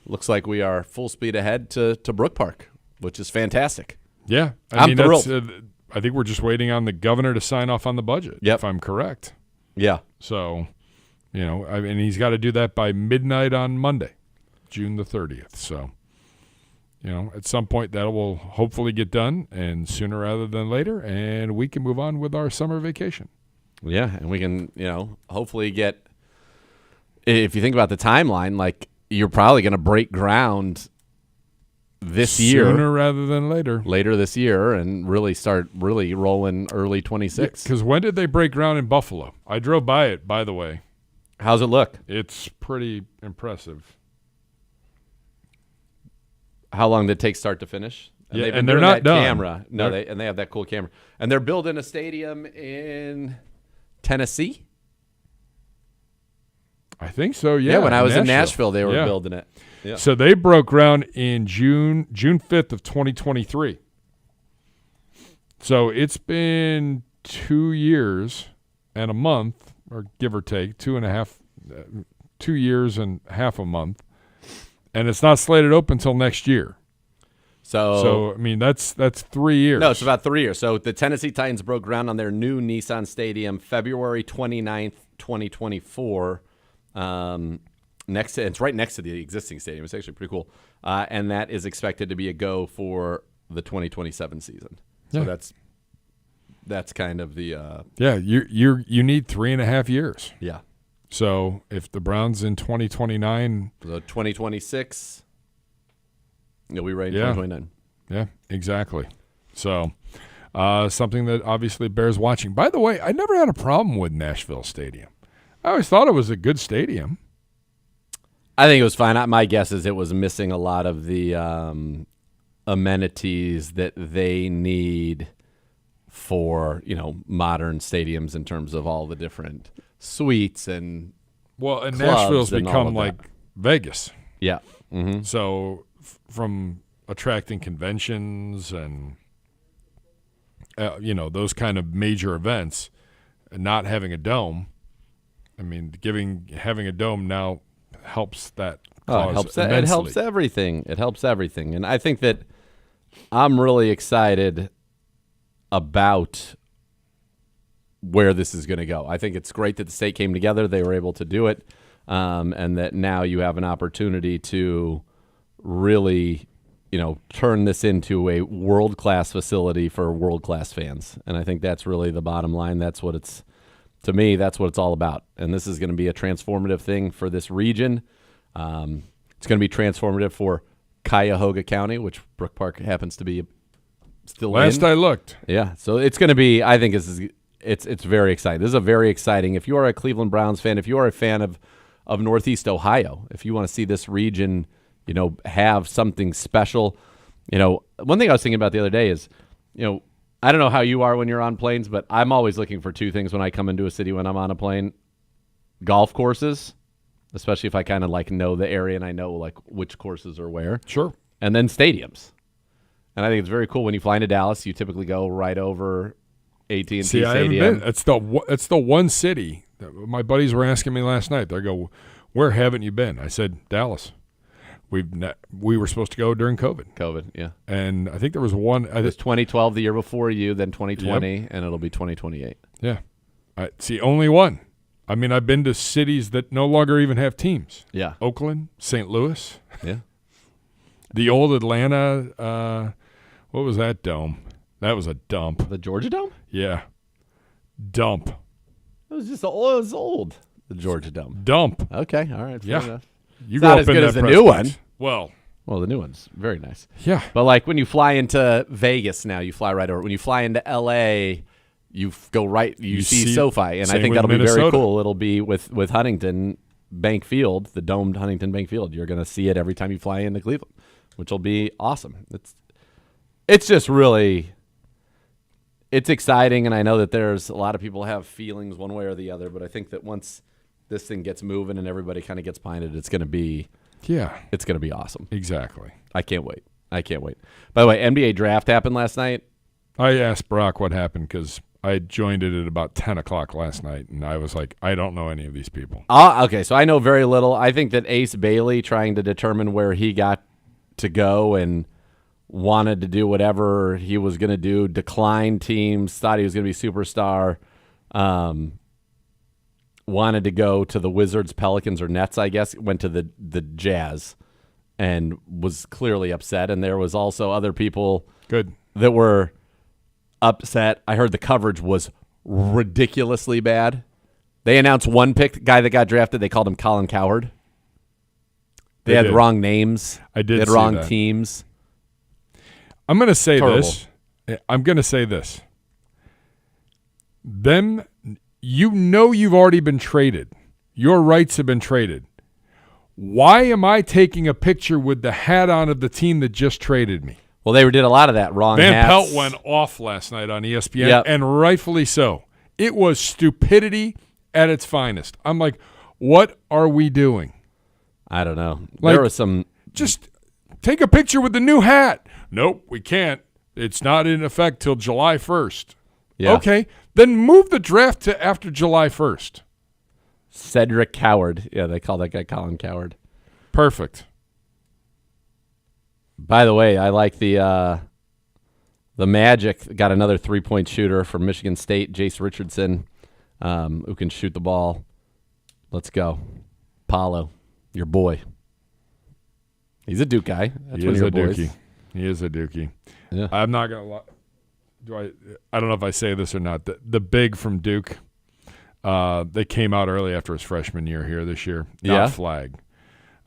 Looks like we are full speed ahead to Brook Park, which is fantastic. Yeah, I'm thrilled. I think we're just waiting on the governor to sign off on the budget. Yep. If I'm correct. Yeah. So, he's got to do that by midnight on Monday, June the 30th. So, at some point that will hopefully get done, and sooner rather than later, and we can move on with our summer vacation. Yeah, and we can, hopefully get, if you think about the timeline, like you're probably going to break ground this year. Sooner rather than later. Later this year, and really start rolling early 26. Because when did they break ground in Buffalo? I drove by it, by the way. How's it look? It's pretty impressive. How long did it take start to finish? And, and they're not done. Camera. No, they have that cool camera. And they're building a stadium in Tennessee? I think so, yeah. When I was in Nashville, they were building it. Yeah. So they broke ground in June 5th of 2023. So it's been 2 years and a month, or give or take, 2 years and half a month. And it's not slated open until next year. So that's 3 years. No, it's about 3 years. So the Tennessee Titans broke ground on their new Nissan Stadium February 29th, 2024. It's right next to the existing stadium. It's actually pretty cool. And that is expected to be a go for the 2027 season. So that's kind of the you need 3.5 years. Yeah. So if the Browns in 2029, so 2026, you'll be ready in 2029. Yeah, exactly. So something that obviously bears watching. By the way, I never had a problem with Nashville Stadium. I always thought it was a good stadium. I think it was fine. My guess is it was missing a lot of the amenities that they need for modern stadiums in terms of all the different suites and Nashville's become like Vegas. Yeah. Mm-hmm. So from attracting conventions and those kind of major events, not having a dome. I mean, having a dome now helps that cause immensely. It helps everything. It helps everything. And I think that I'm really excited about where this is going to go. I think it's great that the state came together. They were able to do it, and that now you have an opportunity to really, turn this into a world-class facility for world-class fans. And I think that's really the bottom line. That's what it's all about. And this is going to be a transformative thing for this region. It's going to be transformative for Cuyahoga County, which Brook Park happens to be still Last I looked. Yeah. So it's going to be, I think it's very exciting. This is a very exciting, if you are a Cleveland Browns fan, if you are a fan of Northeast Ohio, if you want to see this region, have something special, one thing I was thinking about the other day is, I don't know how you are when you're on planes, but I'm always looking for two things when I come into a city when I'm on a plane: golf courses especially if I kind of like know the area and I know like which courses are where. Sure. And then stadiums. And I think it's very cool when you fly into Dallas, you typically go right over AT&T See, I haven't Stadium. been. It's the one city. My buddies were asking me last night. They go, "Where haven't you been?" I said, "Dallas." We were supposed to go during COVID. Yeah. And I think there was one. It was 2012 the year before you, then 2020, and it'll be 2028. Yeah. See, only one. I mean, I've been to cities that no longer even have teams. Yeah. Oakland, St. Louis. Yeah. The old Atlanta, what was that dome? That was a dump. The Georgia Dome? Yeah. Dump. It was old. The Georgia Dome. Dump. Okay. All right. Fair enough. You It's go not up as in good that as the press new box. one. Well, the new one's very nice. Yeah. But like when you fly into Vegas now, you fly right over. When you fly into LA, you go right. You see SoFi, and I same think with that'll be very Minnesota. cool. It'll be with Huntington Bank Field, the domed Huntington Bank Field. You're going to see it every time you fly into Cleveland, which will be awesome. It's just really. It's exciting, and I know that there's a lot of people have feelings one way or the other, but I think that once this thing gets moving and everybody kind of gets behind it, it's going to be awesome. Exactly. I can't wait. By the way, NBA draft happened last night. I asked Brock what happened because I joined it at about 10 o'clock last night, and I was like, I don't know any of these people. Okay, so I know very little. I think that Ace Bailey, trying to determine where he got to go and wanted to do whatever he was going to do, declined teams, thought he was going to be superstar, wanted to go to the Wizards, Pelicans, or Nets, I guess, went to the Jazz and was clearly upset. And there was also other people that were upset. I heard the coverage was ridiculously bad. They announced one pick, guy that got drafted. They called him Colin Cowherd. They had the wrong names. I did. They had see wrong that. teams. I'm going to say Terrible. this. I'm going to say this. Them, you've already been traded. Your rights have been traded. Why am I taking a picture with the hat on of the team that just traded me? Well, they did a lot of that wrong. Van hats. Pelt went off last night on ESPN, Yep. and rightfully so. It was stupidity at its finest. I'm like, what are we doing? I don't know. Like, there was some. Just take a picture with the new hat. Nope, we can't. It's not in effect till July 1st. Yeah. Okay, then move the draft to after July 1st. Cedric Coward. Yeah, they call that guy Colin Coward. Perfect. By the way, I like the Magic got another 3-point shooter from Michigan State, Jace Richardson, who can shoot the ball. Let's go. Paulo, your boy. He's a Duke guy. That's He one is of a your boys. dookie. He is a dookie. Yeah. I'm not gonna lie. I don't know if I say this or not. The big from Duke, they came out early after his freshman year here this year. Not Yeah? Flag,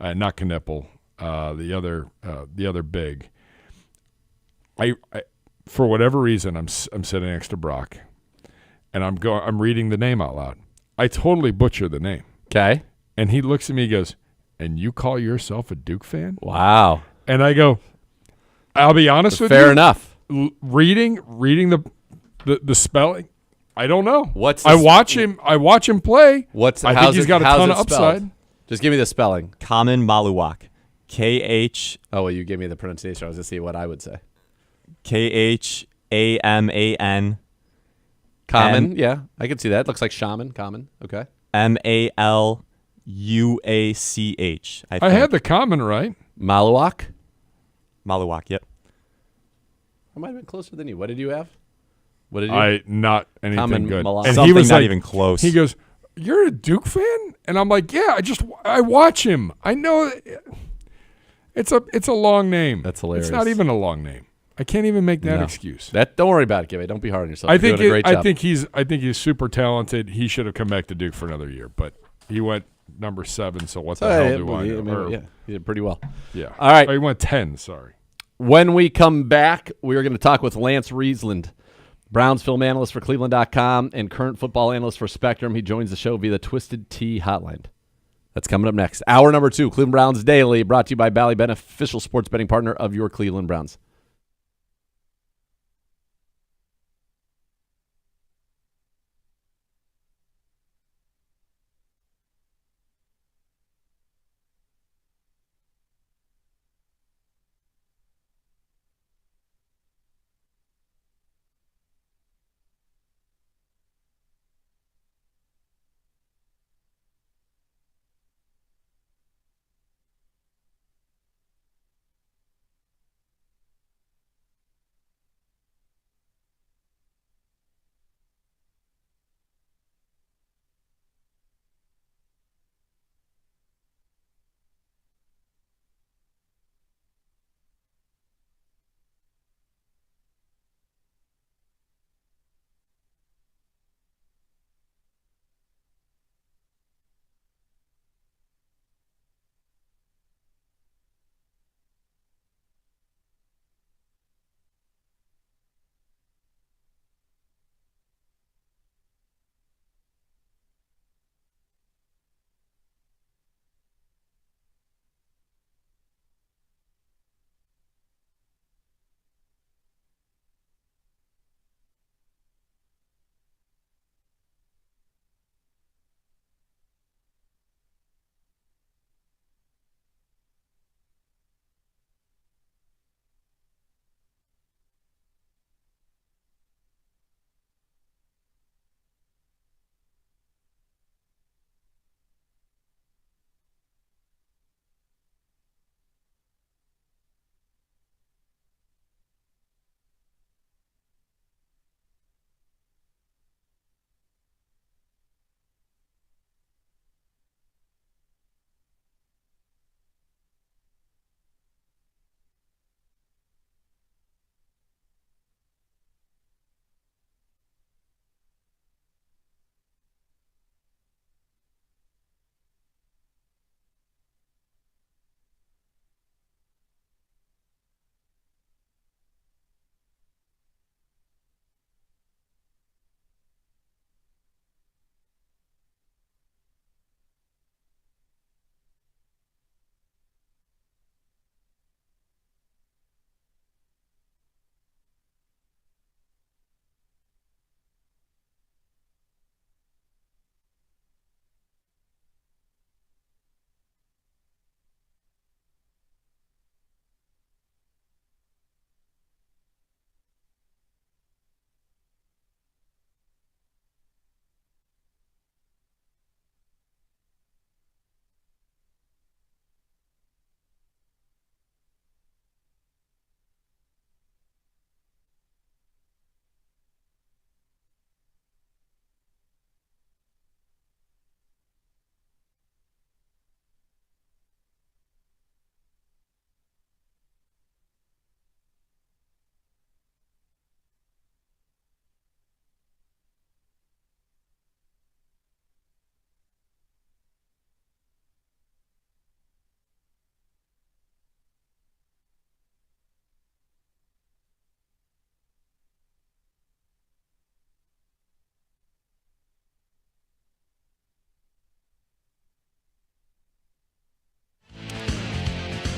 not Knipple. The other big. I for whatever reason I'm sitting next to Brock, and I'm reading the name out loud. I totally butcher the name. Okay. And he looks at me and goes, "And you call yourself a Duke fan?" Wow. And I go, "I'll be honest with you. Fair enough. Reading the spelling, I don't know. I watch him play. I think how's he's it- got a how's ton it of spelled? upside. Just give me the spelling. Common Maluwak. K-H. Oh, well, you gave me the pronunciation. I was going to see what I would say. K-H-A-M-A-N. Common. Yeah, I can see that. Looks like shaman. Common. Okay. M-A-L-U-A-C-H. I had the common right. Maluwak. Maluwak, yep. I might have been closer than you. What did you have? What did you? Not anything Common good. Malak. And Something he was not like, even close. He goes, "You're a Duke fan?" And I'm like, "Yeah, I watch him. I know it's a long name. That's hilarious. It's not even a long name. I can't even make that No. excuse. Don't worry about it, Gibby. Don't be hard on yourself. I You're think doing a great job. I think he's super talented. He should have come back to Duke for another year, but he went number 7. So what the hell do I know? Yeah, he did pretty well. Yeah. All right. Oh, he went 10. Sorry. When we come back, we are going to talk with Lance Riesland, Browns film analyst for Cleveland.com and current football analyst for Spectrum. He joins the show via the Twisted Tea hotline. That's coming up next. Hour number 2, Cleveland Browns Daily, brought to you by Ballybet, official sports betting partner of your Cleveland Browns.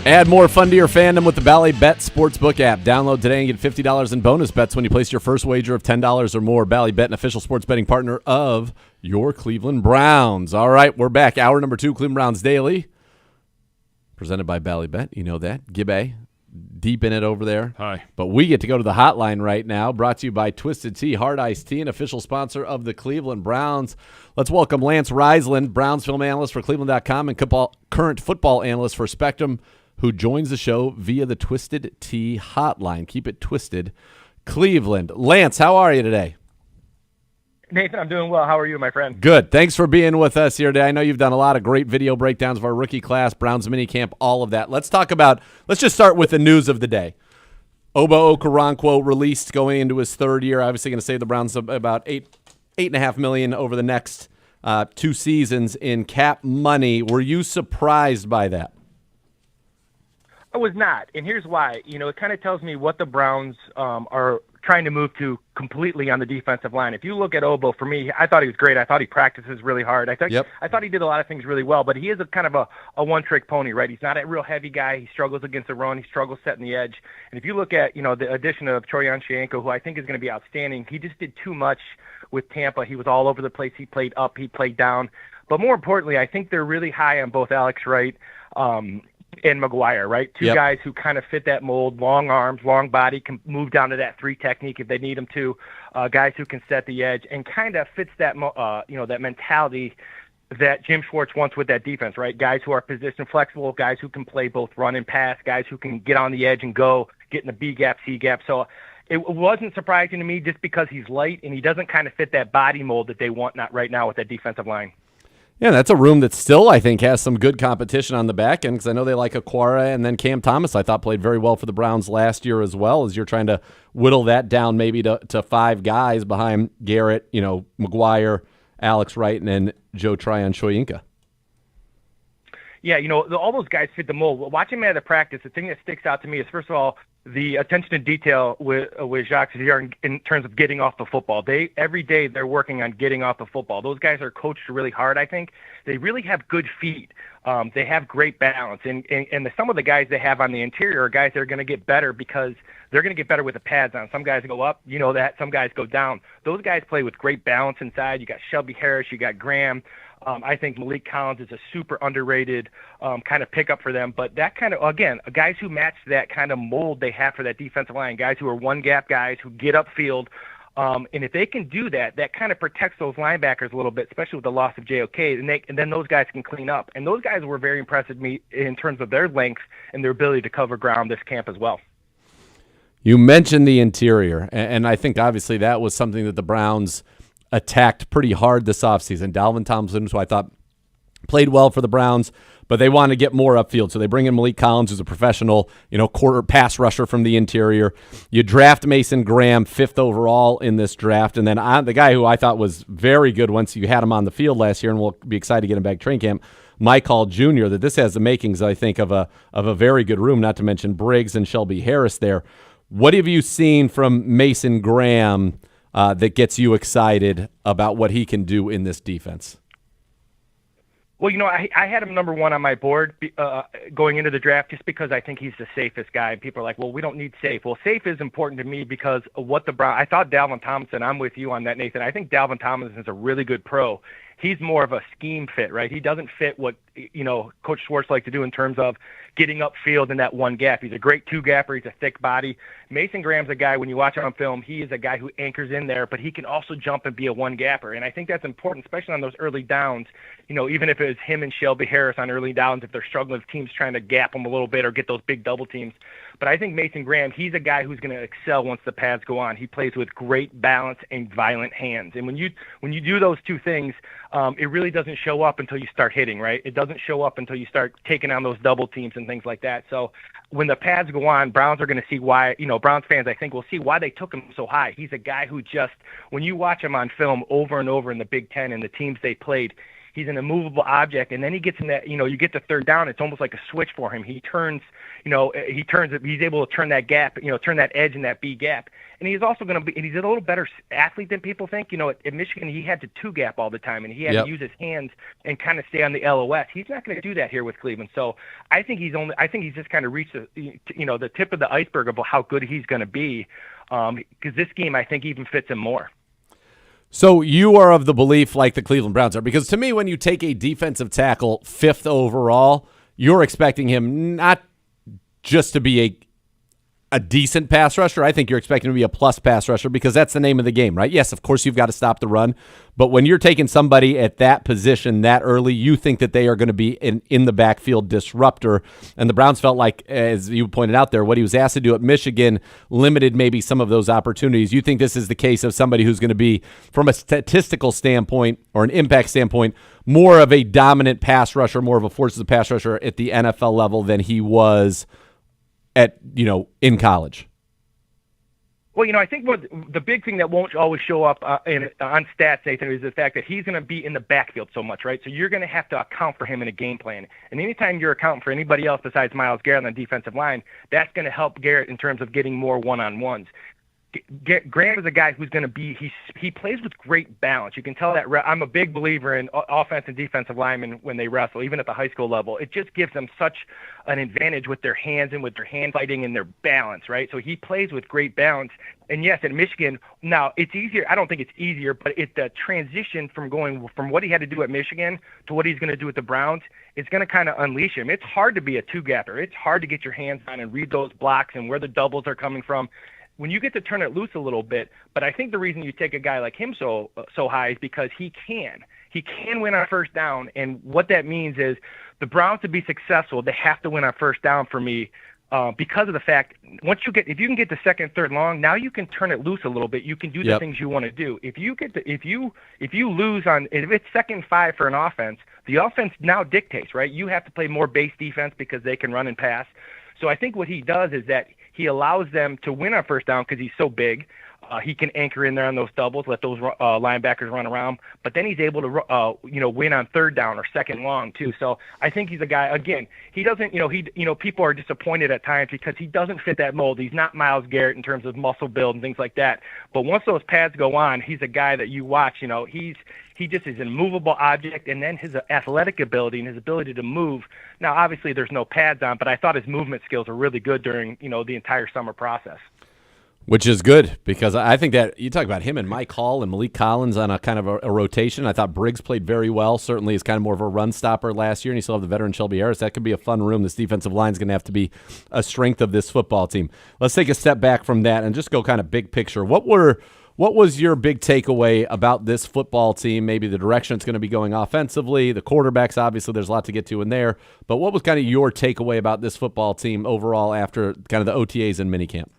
Add more fun to your fandom with the Bally Bet Sportsbook app. Download today and get $50 in bonus bets when you place your first wager of $10 or more. Bally Bet, an official sports betting partner of your Cleveland Browns. All right, we're back. Hour number 2, Cleveland Browns Daily. Presented by Bally Bet. You know that. Gibbe, deep in it over there. Hi. But we get to go to the hotline right now. Brought to you by Twisted Tea, Hard Iced Tea, an official sponsor of the Cleveland Browns. Let's welcome Lance Reisland, Browns film analyst for Cleveland.com and current football analyst for Spectrum, who joins the show via the Twisted Tea hotline. Keep it twisted. Cleveland. Lance, how are you today? Nathan, I'm doing well. How are you, my friend? Good. Thanks for being with us here today. I know you've done a lot of great video breakdowns of our rookie class, Browns minicamp, all of that. Let's just start with the news of the day. Oba Okoronkwo released going into his third year. Obviously going to save the Browns about $8.5 million over the next 2 seasons in cap money. Were you surprised by that? I was not, and here's why. It kind of tells me what the Browns are trying to move to completely on the defensive line. If you look at Obo, for me, I thought he was great. I thought he practices really hard. I thought he did a lot of things really well, but he is a kind of a one-trick pony, right? He's not a real heavy guy. He struggles against the run. He struggles setting the edge. And if you look at, the addition of Troyan Shianko, who I think is going to be outstanding, he just did too much with Tampa. He was all over the place. He played up. He played down. But more importantly, I think they're really high on both Alex Wright and McGuire, right? Two guys who kind of fit that mold, long arms, long body, can move down to that 3 technique if they need them to, guys who can set the edge, and kind of fits that, that mentality that Jim Schwartz wants with that defense, right? Guys who are position flexible, guys who can play both run and pass, guys who can get on the edge and go, get in the B gap, C gap. So it wasn't surprising to me just because he's light and he doesn't kind of fit that body mold that they want not right now with that defensive line. Yeah, that's a room that still, I think, has some good competition on the back end because I know they like Aquara, and then Cam Thomas, I thought, played very well for the Browns last year as well, as you're trying to whittle that down maybe to 5 guys behind Garrett, McGuire, Alex Wright, and then Joe Tryon-Shoyinka. Yeah, all those guys fit the mold. Watching them at the practice, the thing that sticks out to me is, first of all, the attention to detail with Jacques Zier in terms of getting off the football. Every day they're working on getting off the football. Those guys are coached really hard, I think. They really have good feet. They have great balance. And some of the guys they have on the interior are guys that are going to get better because they're going to get better with the pads on. Some guys go up, that. Some guys go down. Those guys play with great balance inside. You got Shelby Harris. You got Graham. I think Malik Collins is a super underrated kind of pickup for them. But that kind of, again, guys who match that kind of mold they have for that defensive line, guys who are one-gap guys who get upfield. And if they can do that, that kind of protects those linebackers a little bit, especially with the loss of JOK, and then those guys can clean up. And those guys were very impressed with me in terms of their length and their ability to cover ground this camp as well. You mentioned the interior, and I think obviously that was something that the Browns attacked pretty hard this offseason. Dalvin Thompson, who I thought played well for the Browns, but they want to get more upfield. So they bring in Malik Collins, who's a professional, quarter pass rusher from the interior. You draft Mason Graham 5th overall in this draft. And then the guy who I thought was very good once you had him on the field last year, and we'll be excited to get him back training camp, Mike Hall Jr., that this has the makings, I think, of a very good room, not to mention Briggs and Shelby Harris there. What have you seen from Mason Graham that gets you excited about what he can do in this defense? Well, I had him number 1 on my board going into the draft just because I think he's the safest guy. And people are like, well, we don't need safe. Well, safe is important to me because of what the Browns – I thought Dalvin Tomlinson – I'm with you on that, Nathan. I think Dalvin Tomlinson is a really good pro. He's more of a scheme fit, right? He doesn't fit what, Coach Schwartz likes to do in terms of getting upfield in that one gap. He's a great 2-gapper. He's a thick body. Mason Graham's a guy, when you watch him on film, he is a guy who anchors in there, but he can also jump and be a 1-gapper. And I think that's important, especially on those early downs. Even if it was him and Shelby Harris on early downs, if they're struggling with teams trying to gap them a little bit or get those big double teams. But I think Mason Graham, he's a guy who's going to excel once the pads go on. He plays with great balance and violent hands. And when you do those two things, it really doesn't show up until you start hitting, right? It doesn't show up until you start taking on those double teams and things like that. So when the pads go on, Browns are going to see why, Browns fans, I think, will see why they took him so high. He's a guy who just, when you watch him on film over and over in the Big Ten and the teams they played, He's an immovable object, and then he gets in that, you get to third down, it's almost like a switch for him. He's able to turn that gap, turn that edge in that B gap. And he's also going to be, and he's a little better athlete than people think. At Michigan, he had to two gap all the time, and he had to use his hands and kind of stay on the LOS. He's not going to do that here with Cleveland. So I think he's just kind of reached the tip of the iceberg of how good he's going to be. Because this game, I think, even fits him more. So you are of the belief, like the Cleveland Browns are, because to me, when you take a defensive tackle 5th overall, you're expecting him not just to be a decent pass rusher. I think you're expecting him to be a plus pass rusher because that's the name of the game, right? Yes, of course, you've got to stop the run. But when you're taking somebody at that position that early, you think that they are going to be in the backfield disruptor. And the Browns felt like, as you pointed out there, what he was asked to do at Michigan limited maybe some of those opportunities. You think this is the case of somebody who's going to be, from a statistical standpoint or an impact standpoint, more of a dominant pass rusher, more of a force as a pass rusher at the NFL level than he was at, in college? Well, I think the big thing that won't always show up on stats, Nathan, is the fact that he's going to be in the backfield so much, right? So you're going to have to account for him in a game plan. And anytime you're accounting for anybody else besides Myles Garrett on the defensive line, that's going to help Garrett in terms of getting more one-on-ones. Graham is a guy who's going to be he plays with great balance. You can tell that. I'm a big believer in offense and defensive linemen when they wrestle, even at the high school level. It just gives them such an advantage with their hands and with their hand fighting and their balance, right? So he plays with great balance. And yes, at Michigan, now it's easier. I don't think it's easier, but the transition from going from what he had to do at Michigan to what he's going to do with the Browns is going to kind of unleash him. It's hard to be a two-gapper. It's hard to get your hands on and read those blocks and where the doubles are coming from when you get to turn it loose a little bit. But I think the reason you take a guy like him so high is because he can win on first down. And what that means is the Browns, to be successful, they have to win on first down for me, because of the fact if you can get the second, third long, now you can turn it loose a little bit. You can do the things you want to do. If you lose on, if it's 2nd and 5 for an offense, the offense now dictates, right? You have to play more base defense because they can run and pass. So I think what he does is that he allows them to win on first down because he's so big. He can anchor in there on those doubles, let those linebackers run around. But then he's able to, win on third down or second long too. So I think he's a guy. Again, he doesn't. People are disappointed at times because he doesn't fit that mold. He's not Myles Garrett in terms of muscle build and things like that. But once those pads go on, he's a guy that you watch. He just is an immovable object, and then his athletic ability and his ability to move. Now, obviously, there's no pads on, but I thought his movement skills were really good during the entire summer process. Which is good, because I think that you talk about him and Mike Hall and Malik Collins on a kind of a rotation. I thought Briggs played very well. Certainly is kind of more of a run stopper last year, and you still have the veteran Shelby Harris. That could be a fun room. This defensive line is going to have to be a strength of this football team. Let's take a step back from that and just go kind of big picture. What was your big takeaway about this football team? Maybe the direction it's going to be going offensively, the quarterbacks, obviously there's a lot to get to in there. But what was kind of your takeaway about this football team overall after kind of the OTAs and minicamp?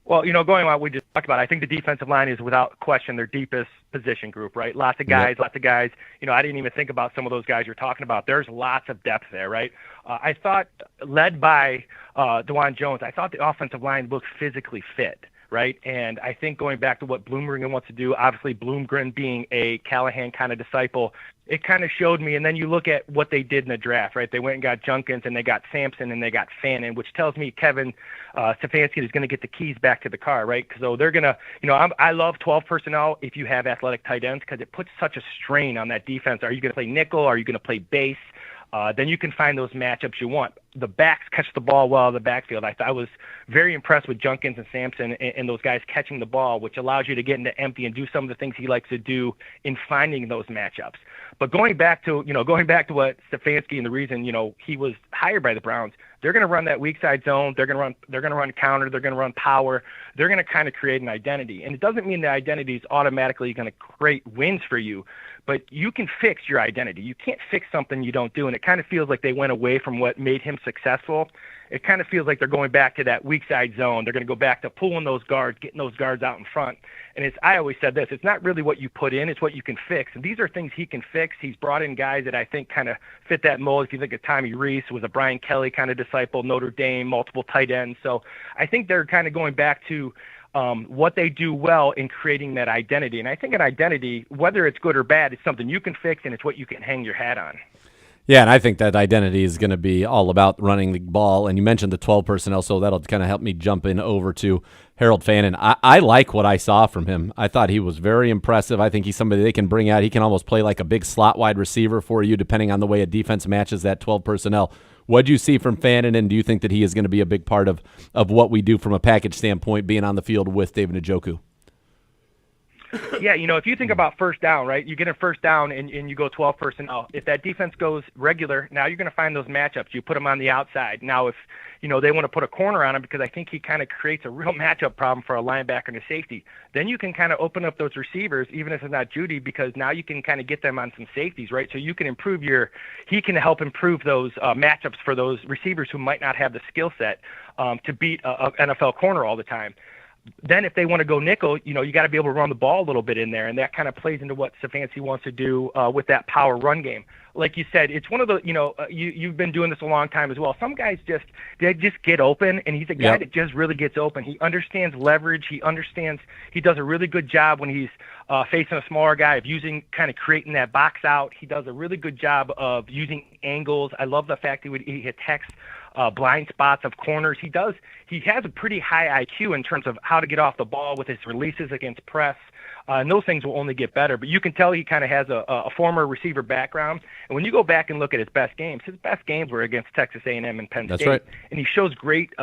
Well, going on what we just talked about, I think the defensive line is without question their deepest position group, right? Lots of guys. I didn't even think about some of those guys you're talking about. There's lots of depth there, right? I thought, led by DeJuan Jones, I thought the offensive line looked physically fit, right? And I think going back to what Bloomgren wants to do, obviously Bloomgren being a Callahan kind of disciple, it kind of showed me. And then you look at what they did in the draft, right? They went and got Junkins, and they got Sampson, and they got Fannin, which tells me Kevin Stefanski is going to get the keys back to the car, right? So they're going to, I love 12 personnel if you have athletic tight ends because it puts such a strain on that defense. Are you going to play nickel? Are you going to play base? Then you can find those matchups you want. The backs catch the ball well in the backfield. I was very impressed with Junkins and Sampson and those guys catching the ball, which allows you to get into empty and do some of the things he likes to do in finding those matchups. But going back to what Stefanski and the reason, he was hired by the Browns, they're going to run that weak side zone. They're going to run counter. They're going to run power. They're going to kind of create an identity. And it doesn't mean the identity is automatically going to create wins for you, but you can fix your identity. You can't fix something you don't do. And it kind of feels like they went away from what made him successful. It kind of feels like they're going back to that weak side zone. They're going to go back to pulling those guards, getting those guards out in front. And I always said this, it's not really what you put in, it's what you can fix. And these are things he can fix. He's brought in guys that I think kind of fit that mold. If you think of Tommy Reese, was a Brian Kelly kind of disciple, Notre Dame, multiple tight ends. So I think they're kind of going back to what they do well in creating that identity. And I think an identity, whether it's good or bad, is something you can fix, and it's what you can hang your hat on. Yeah, and I think that identity is going to be all about running the ball. And you mentioned the 12 personnel, so that'll kind of help me jump in over to Harold Fannin. I like what I saw from him. I thought he was very impressive. I think he's somebody they can bring out. He can almost play like a big slot wide receiver for you, depending on the way a defense matches that 12 personnel. What do you see from Fannin, and do you think that he is going to be a big part of what we do from a package standpoint, being on the field with David Njoku? Yeah, if you think about first down, right? You get a first down and you go 12 personnel. If that defense goes regular, now you're going to find those matchups. You put them on the outside. Now, if they want to put a corner on him, because I think he kind of creates a real matchup problem for a linebacker and a safety, then you can kind of open up those receivers, even if it's not Judy, because now you can kind of get them on some safeties, right? So you can he can help improve those matchups for those receivers who might not have the skill set to beat a NFL corner all the time. Then if they want to go nickel, you got to be able to run the ball a little bit in there, and that kind of plays into what Stefanski wants to do with that power run game. Like you said, it's one of the, you've been doing this a long time as well. Some guys just get open, and he's a guy that just really gets open. He understands leverage. He does a really good job when he's facing a smaller guy of creating that box out. He does a really good job of using angles. I love the fact he attacks blind spots of corners. He has a pretty high IQ in terms of how to get off the ball with his releases against press. And those things will only get better. But you can tell he kind of has a former receiver background. And when you go back and look at his best games were against Texas A&M and Penn State. That's right. And he shows great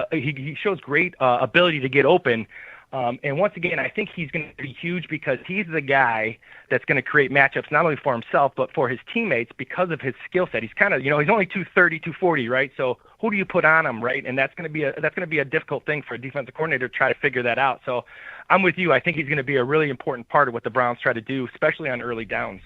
ability to get open. And once again, I think he's going to be huge because he's the guy that's going to create matchups not only for himself but for his teammates because of his skill set. He's kind of, he's only 230, 240, right? So who do you put on him, right? And that's going to be a difficult thing for a defensive coordinator to try to figure that out. So I'm with you. I think he's going to be a really important part of what the Browns try to do, especially on early downs.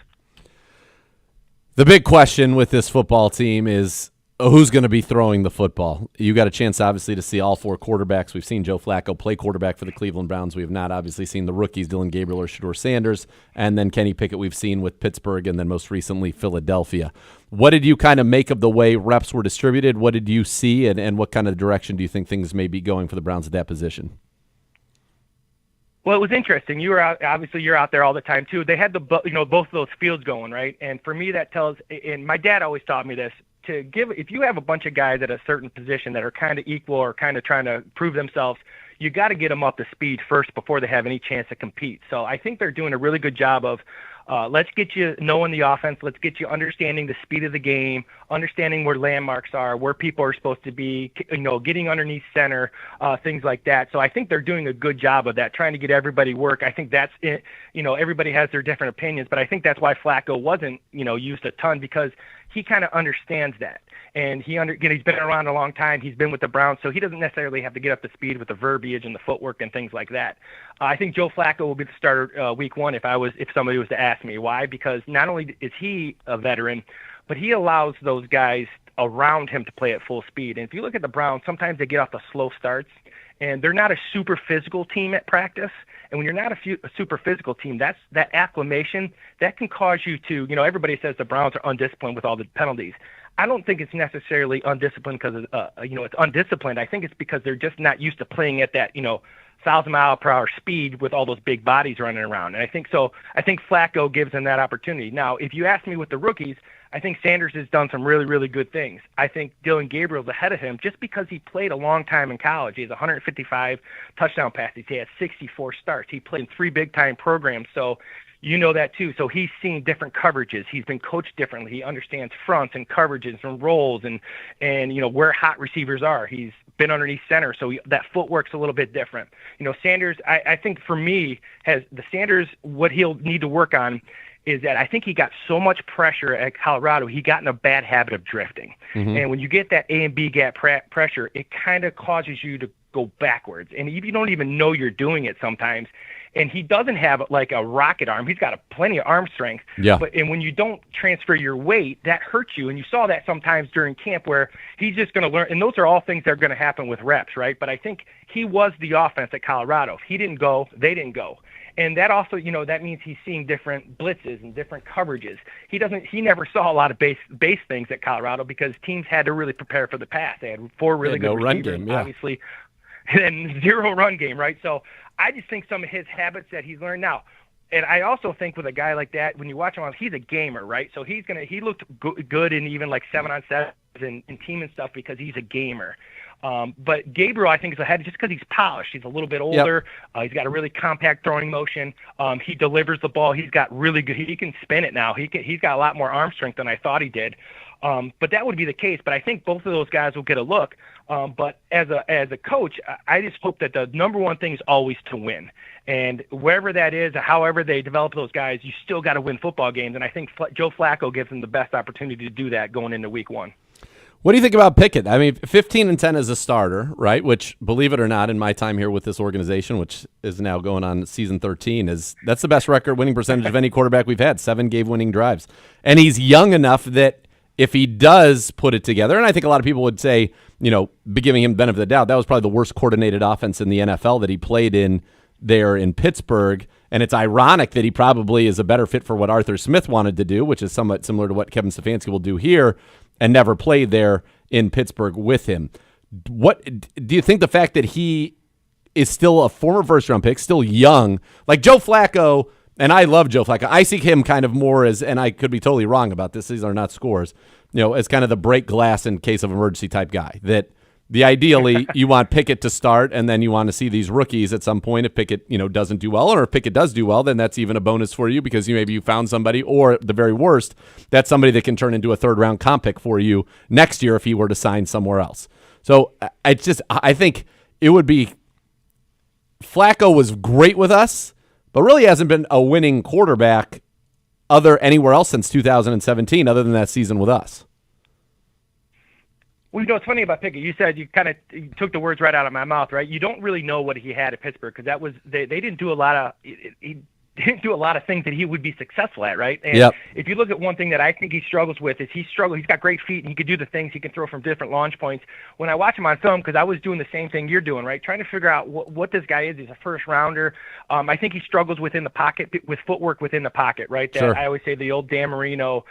The big question with this football team is who's going to be throwing the football. You got a chance, obviously, to see all four quarterbacks. We've seen Joe Flacco play quarterback for the Cleveland Browns. We have not, obviously, seen the rookies, Dylan Gabriel or Shedeur Sanders, and then Kenny Pickett we've seen with Pittsburgh and then most recently Philadelphia. What did you kind of make of the way reps were distributed? What did you see, and what kind of direction do you think things may be going for the Browns at that position? Well, it was interesting. You're out there all the time too. They had both of those fields going, right? And for me, that tells. And my dad always taught me this: if you have a bunch of guys at a certain position that are kind of equal or kind of trying to prove themselves, you got to get them up to speed first before they have any chance to compete. So I think they're doing a really good job of let's get you knowing the offense. Let's get you understanding the speed of the game, understanding where landmarks are, where people are supposed to be, getting underneath center, things like that. So I think they're doing a good job of that, trying to get everybody work. I think that's it. Everybody has their different opinions, but I think that's why Flacco wasn't, used a ton because he kind of understands that. And he's been around a long time. He's been with the Browns, so he doesn't necessarily have to get up to speed with the verbiage and the footwork and things like that. I think Joe Flacco will be the starter week one if somebody was to ask me. Why? Because not only is he a veteran, but he allows those guys around him to play at full speed. And if you look at the Browns, sometimes they get off the slow starts, and they're not a super physical team at practice. And when you're not a super physical team, that acclimation, that can cause you to, everybody says the Browns are undisciplined with all the penalties. I don't think it's necessarily undisciplined because it's undisciplined. I think it's because they're just not used to playing at that 1,000-mile-per-hour speed with all those big bodies running around. And I think Flacco gives them that opportunity. Now, if you ask me with the rookies, I think Sanders has done some really, really good things. I think Dylan Gabriel's ahead of him just because he played a long time in college. He has 155 touchdown passes. He has 64 starts. He played in 3 big-time programs, so you know that too. So he's seen different coverages. He's been coached differently. He understands fronts and coverages and roles and where hot receivers are. He's been underneath center, so that footwork's a little bit different. Sanders, I think for me, what he'll need to work on is that I think he got so much pressure at Colorado, he got in a bad habit of drifting. Mm-hmm. And when you get that A and B gap pressure, it kind of causes you to go backwards. And you don't even know you're doing it sometimes. And he doesn't have like a rocket arm. He's got plenty of arm strength. Yeah. And when you don't transfer your weight, that hurts you. And you saw that sometimes during camp where he's just going to learn. And those are all things that are going to happen with reps, right? But I think he was the offense at Colorado. If he didn't go, they didn't go. And that also, that means he's seeing different blitzes and different coverages. He never saw a lot of base things at Colorado because teams had to really prepare for the pass. They had 4 really good receivers, run game, yeah. Obviously. and 0 run game, right? So I just think some of his habits that he's learned now. And I also think with a guy like that, when you watch him, he's a gamer, right? So he looked good in even like 7-on-7s and team and stuff because he's a gamer. But Gabriel, I think, is ahead just because he's polished. He's a little bit older. Yep. He's got a really compact throwing motion. He delivers the ball. He's got really good. He can spin it now. He's got a lot more arm strength than I thought he did. But that would be the case. But I think both of those guys will get a look. But as a coach, I just hope that the number one thing is always to win. And wherever that is, however they develop those guys, you still got to win football games. And I think Joe Flacco gives them the best opportunity to do that going into week 1. What do you think about Pickett? I mean, 15-10 as a starter, right? Which, believe it or not, in my time here with this organization, which is now going on season 13, that's the best record winning percentage of any quarterback we've had. 7 game-winning drives, and he's young enough that if he does put it together, and I think a lot of people would say, be giving him the benefit of the doubt, that was probably the worst coordinated offense in the NFL that he played in there in Pittsburgh. And it's ironic that he probably is a better fit for what Arthur Smith wanted to do, which is somewhat similar to what Kevin Stefanski will do here, and never played there in Pittsburgh with him. What do you think the fact that he is still a former first-round pick, still young, like Joe Flacco, and I love Joe Flacco. I see him kind of more as, and I could be totally wrong about this, these are not scores, as kind of the break glass in case of emergency type guy, that ideally you want Pickett to start, and then you want to see these rookies at some point. If Pickett, doesn't do well, or if Pickett does do well, then that's even a bonus for you because maybe you found somebody, or at the very worst, that's somebody that can turn into a third-round comp pick for you next year if he were to sign somewhere else. So I think it would be Flacco was great with us, but really hasn't been a winning quarterback anywhere else since 2017, other than that season with us. Well, it's funny about Pickett. You said you took the words right out of my mouth, right? You don't really know what he had at Pittsburgh because they didn't do a lot of he didn't do a lot of things that he would be successful at, right? And if you look at one thing that I think he struggles with is he's got great feet and he can do the things, he can throw from different launch points. When I watch him on film, because I was doing the same thing you're doing, right? Trying to figure out what this guy is. He's a first rounder. I think he struggles within the pocket, with footwork within the pocket, right? That I always say the old Dan Marino,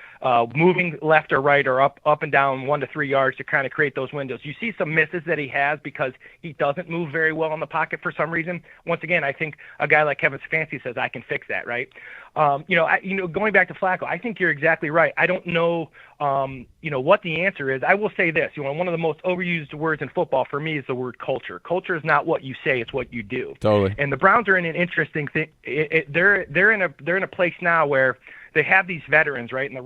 moving left or right or up and down 1 to 3 yards to kind of create those windows. You see some misses that he has because he doesn't move very well in the pocket for some reason. Once again, I think a guy like Kevin Stefanski says, I can fix that, right? Going back to Flacco, I think you're exactly right. I don't know, what the answer is. I will say this, one of the most overused words in football for me is the word culture. Culture is not what you say, it's what you do. Totally. And the Browns are in an interesting thing. They're in a place now where they have these veterans, right? And the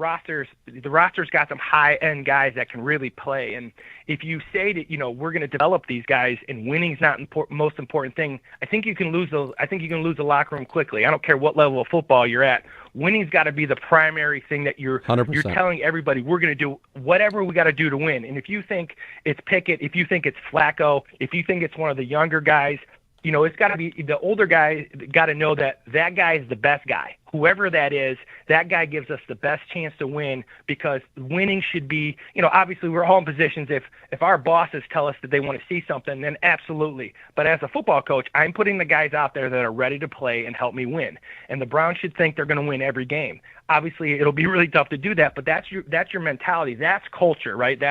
roster's got some high-end guys that can really play. And if you say that, we're going to develop these guys and winning's not most important thing, I think you can lose the locker room quickly. I don't care what level of football you're at. Winning's got to be the primary thing that you're 100%. telling everybody we're going to do whatever we got to do to win. And if you think it's Pickett, if you think it's Flacco, if you think it's one of the younger guys, it's got to be the older guy. Got to know that guy is the best guy. Whoever that is, that guy gives us the best chance to win because winning should be, obviously we're all in positions. If our bosses tell us that they want to see something, then absolutely. But as a football coach, I'm putting the guys out there that are ready to play and help me win. And the Browns should think they're going to win every game. Obviously, it'll be really tough to do that, but that's your mentality. That's culture, right?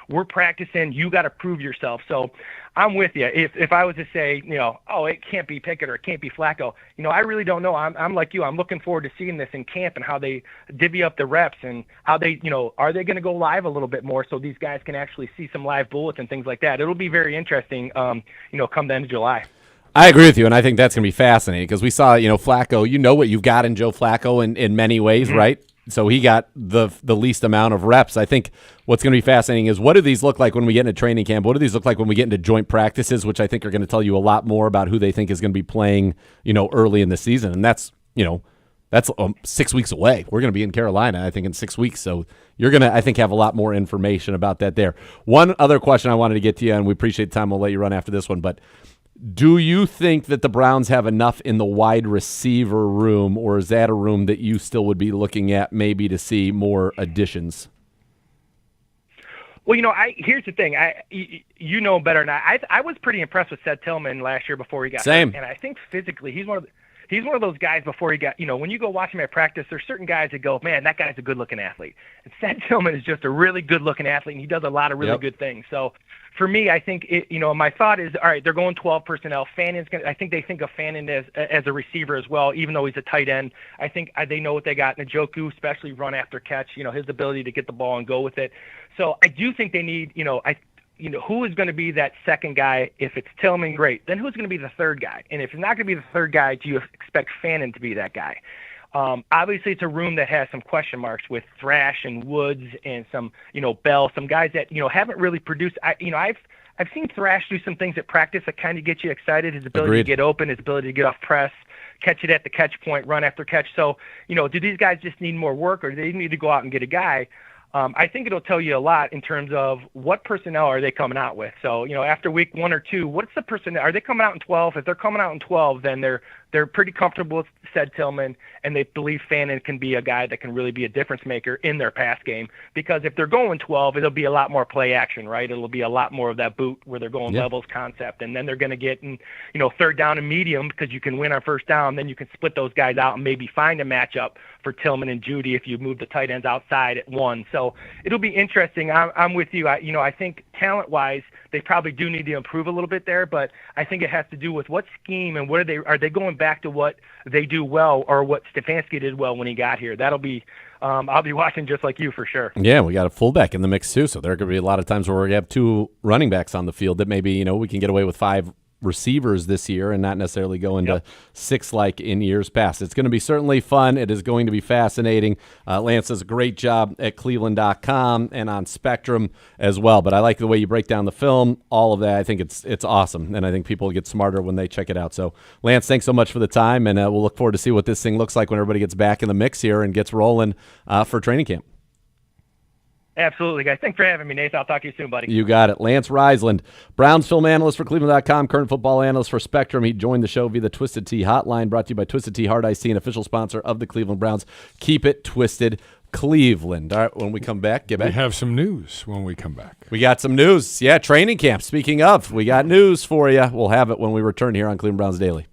We're practicing. You got to prove yourself. So I'm with you. If I was to say, it can't be Pickett or it can't be Flacco, I really don't know. I'm like you. I'm looking forward to seeing this in camp and how they divvy up the reps and how they, are they going to go live a little bit more so these guys can actually see some live bullets and things like that. It'll be very interesting, come the end of July. I agree with you, and I think that's going to be fascinating because we saw, Flacco, what you've got in Joe Flacco in many ways, right? So he got the least amount of reps. I think what's going to be fascinating is what do these look like when we get into training camp? What do these look like when we get into joint practices, which I think are going to tell you a lot more about who they think is going to be playing, early in the season. And that's 6 weeks away. We're going to be in Carolina, I think, in 6 weeks. So you're going to, I think, have a lot more information about that there. One other question I wanted to get to you, and we appreciate the time. We'll let you run after this one, but do you think that the Browns have enough in the wide receiver room, or is that a room that you still would be looking at maybe to see more additions? Well, here's the thing. You know better than I was pretty impressed with Seth Tillman last year before he got Same. hurt, and I think physically he's one of the he's one of those guys before he got, when you go watch him at practice, there's certain guys that go, man, that guy's a good-looking athlete. And Seth Tillman is just a really good-looking athlete, and he does a lot of really good things. So for me, I think, my thought is, all right, they're going 12 personnel. I think they think of Fannin as a receiver as well, even though he's a tight end. I think they know what they got. Njoku, especially run after catch, his ability to get the ball and go with it. So I do think they need, who is going to be that second guy? If it's Tillman, great. Then who's going to be the third guy? And if it's not going to be the third guy, do you expect Fannin to be that guy? Obviously, it's a room that has some question marks with Thrash and Woods and some, Bell, some guys that, haven't really produced. I've seen Thrash do some things at practice that kind of get you excited. His ability to get open, his ability to get off press, catch it at the catch point, run after catch. So, do these guys just need more work, or do they need to go out and get a guy? I think it'll tell you a lot in terms of what personnel are they coming out with. So, after week 1 or 2, what's the personnel? Are they coming out in 12? If they're coming out in 12, then they're pretty comfortable with said Tillman, and they believe Fannin can be a guy that can really be a difference maker in their pass game. Because if they're going 12, it'll be a lot more play action, right? It'll be a lot more of that boot where they're going levels concept, and then they're going to get in, third down and medium because you can win on first down. Then you can split those guys out and maybe find a matchup for Tillman and Judy if you move the tight ends outside at 1. So it'll be interesting. I'm with you. I think talent-wise, they probably do need to improve a little bit there, but I think it has to do with what scheme and what are they going back to what they do well or what Stefanski did well when he got here. That'll be I'll be watching just like you for sure. Yeah, we got a fullback in the mix too, so there are going to be a lot of times where we have 2 running backs on the field that maybe we can get away with 5 receivers this year and not necessarily go into 6 like in years past. It's going to be certainly fun. It is going to be fascinating. Lance does a great job at Cleveland.com and on Spectrum as well. But I like the way you break down the film, all of that. I think it's awesome, and I think people get smarter when they check it out. So, Lance, thanks so much for the time, and we'll look forward to see what this thing looks like when everybody gets back in the mix here and gets rolling for training camp. Absolutely, guys. Thanks for having me, Nathan. I'll talk to you soon, buddy. You got it. Lance Reisland, Browns film analyst for Cleveland.com, current football analyst for Spectrum. He joined the show via the Twisted Tea hotline, brought to you by Twisted Tea Hard Iced Tea, an official sponsor of the Cleveland Browns. Keep it twisted, Cleveland. All right, when we come back, get back. We have some news when we come back. We got some news. Yeah, training camp. Speaking of, we got news for you. We'll have it when we return here on Cleveland Browns Daily.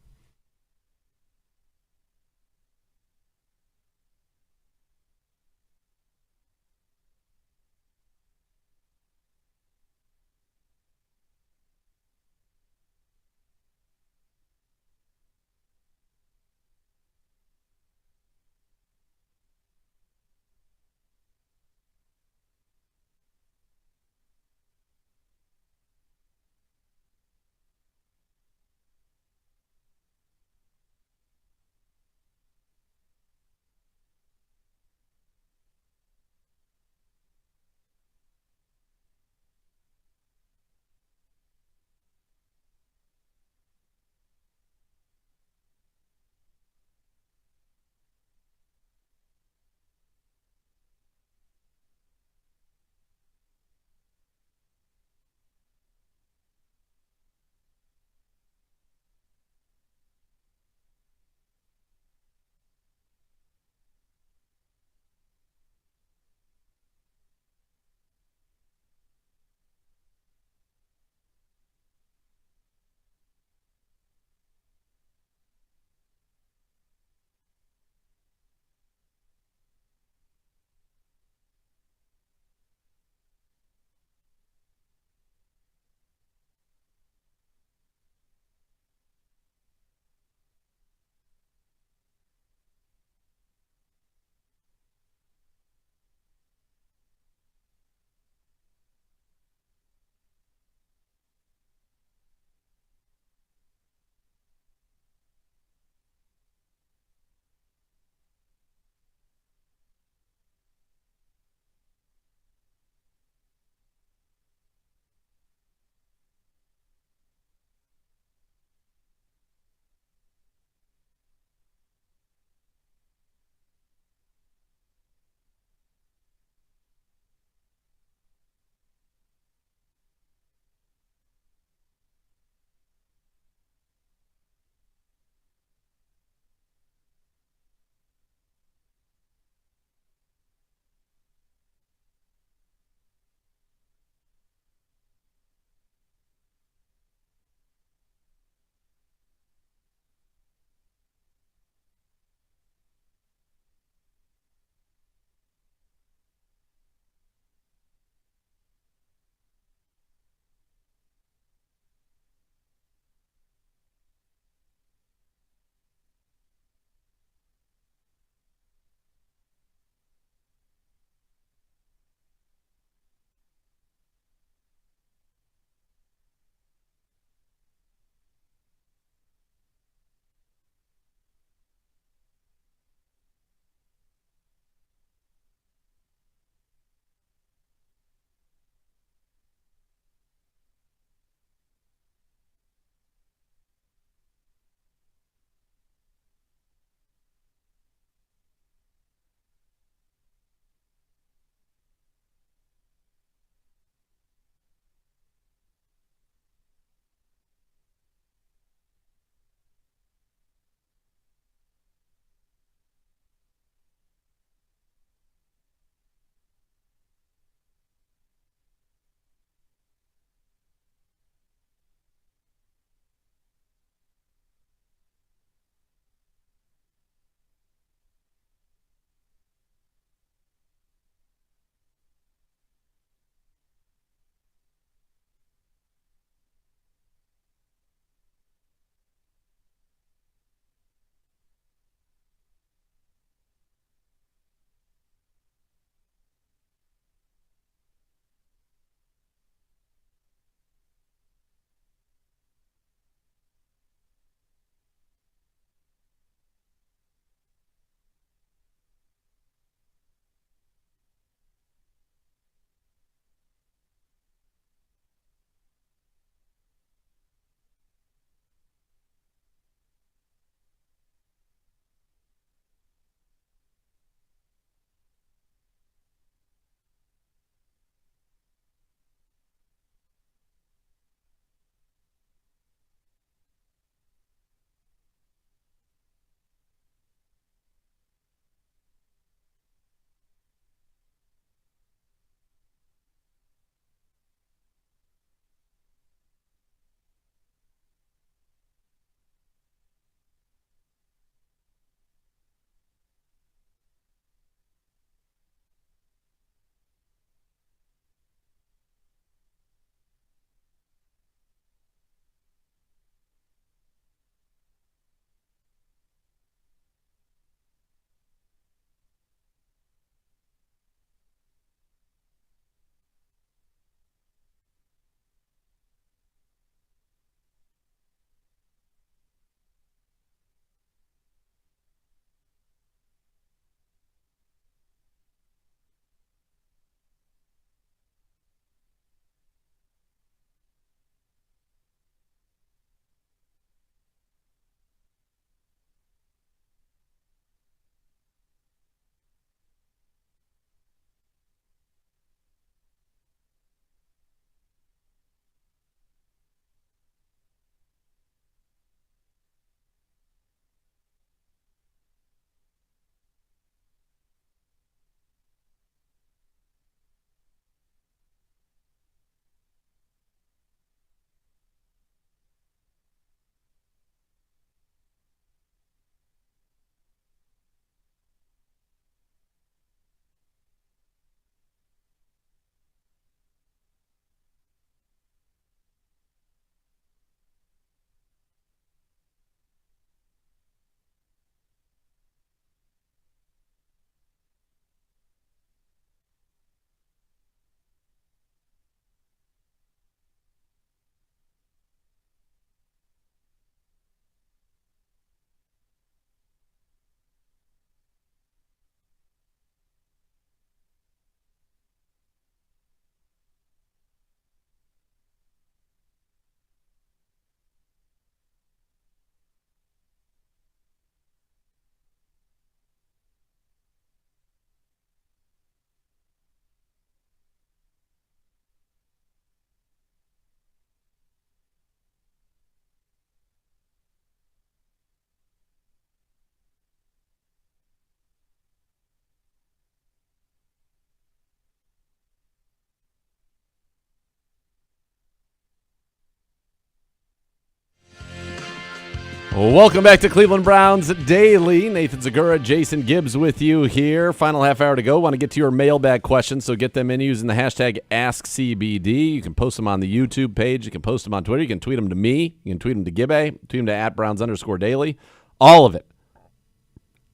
Welcome back to Cleveland Browns Daily. Nathan Zagura, Jason Gibbs with you here. Final half hour to go. Want to get to your mailbag questions, so get them in using the hashtag AskCBD. You can post them on the YouTube page. You can post them on Twitter. You can tweet them to me. You can tweet them to Gibbe. Tweet them to @Browns_Daily. All of it.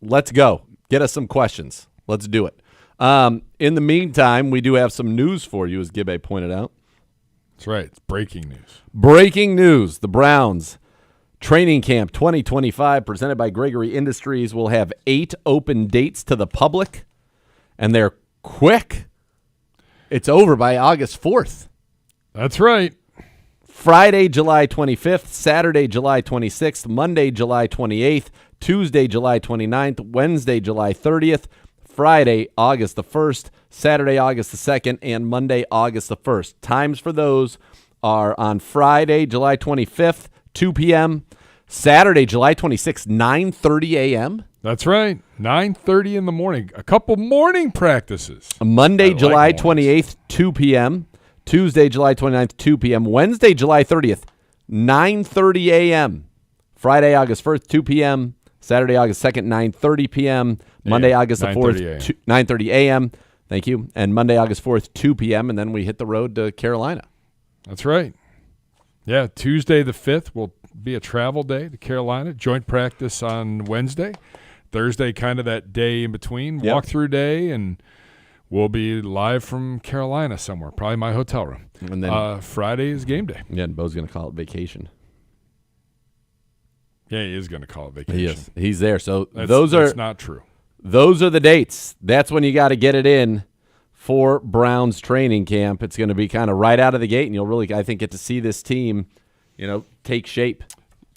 Let's go. Get us some questions. Let's do it. In the meantime, we do have some news for you, as Gibbe pointed out. That's right. It's breaking news. Breaking news. The Browns Training Camp 2025, presented by Gregory Industries, will have 8 open dates to the public, and they're quick. It's over by August 4th. That's right. Friday, July 25th, Saturday, July 26th, Monday, July 28th, Tuesday, July 29th, Wednesday, July 30th, Friday, August the 1st, Saturday, August the 2nd, and Monday, August the 1st. Times for those are on Friday, July 25th, 2 p.m., Saturday, July 26th, 9:30 a.m. That's right. 9:30 in the morning. A couple morning practices. Monday, July 28th, 2 p.m., Tuesday, July 29th, 2 p.m., Wednesday, July 30th, 9:30 a.m., Friday, August 1st, 2 p.m., Saturday, August 2nd, 9:30 p.m., Monday, August the 4th, 9:30 a.m., thank you, and Monday, August 4th, 2 p.m., and then we hit the road to Carolina. That's right. Yeah, Tuesday the 5th will be a travel day to Carolina. Joint practice on Wednesday. Thursday, kind of that day in between, walkthrough day, and we'll be live from Carolina somewhere, probably my hotel room. And then Friday is game day. Yeah, and Bo's going to call it vacation. Yeah, he is going to call it vacation. He is. He's there. So that's not true. Those are the dates. That's when you got to get it in for Browns training camp. It's going to be kind of right out of the gate, and you'll really, I think, get to see this team, take shape.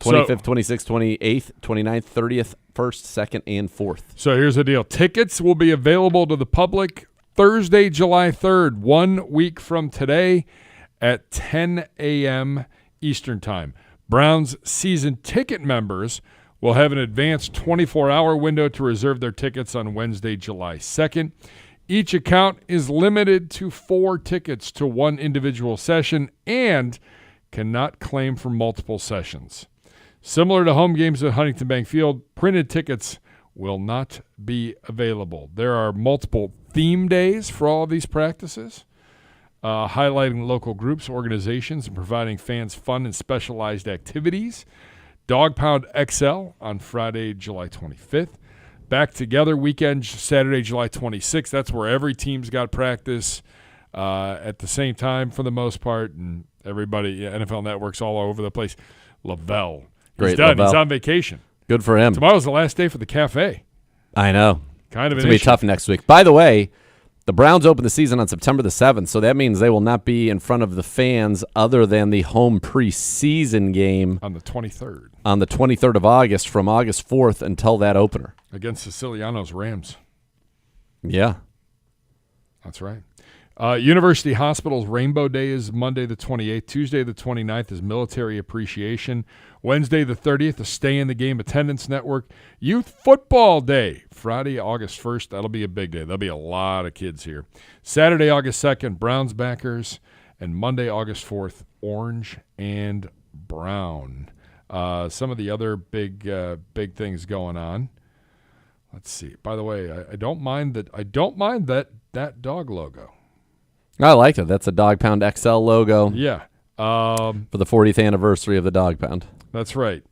25th, 26th, 28th, 29th, 30th, 1st, 2nd, and 4th. So here's the deal. Tickets will be available to the public Thursday, July 3rd, 1 week from today at 10 a.m. Eastern Time. Browns season ticket members will have an advanced 24-hour window to reserve their tickets on Wednesday, July 2nd. Each account is limited to 4 tickets to one individual session and cannot claim for multiple sessions. Similar to home games at Huntington Bank Field, printed tickets will not be available. There are multiple theme days for all of these practices, highlighting local groups, organizations, and providing fans fun and specialized activities. Dog Pound XL on Friday, July 25th. Back Together weekend, Saturday, July 26th. That's where every team's got practice at the same time for the most part, and everybody, NFL Network's all over the place. Lavelle. He's done. Lavelle. He's on vacation. Good for him. Tomorrow's the last day for the cafe. I know. Kind of it's going to be tough next week. By the way, the Browns open the season on September the 7th, so that means they will not be in front of the fans other than the home preseason game on the 23rd. On the 23rd of August, from August 4th until that opener. Against Siciliano's Rams. Yeah. That's right. University Hospital's Rainbow Day is Monday the 28th. Tuesday the 29th is Military Appreciation. Wednesday the 30th is Stay in the Game Attendance Network. Youth Football Day, Friday, August 1st. That'll be a big day. There'll be a lot of kids here. Saturday, August 2nd, Browns backers. And Monday, August 4th, Orange and Brown. Some of the other big things going on. Let's see. By the way, I don't mind that dog logo. I like it. That's a Dog Pound XL logo. Yeah. For the 40th anniversary of the Dog Pound. That's right.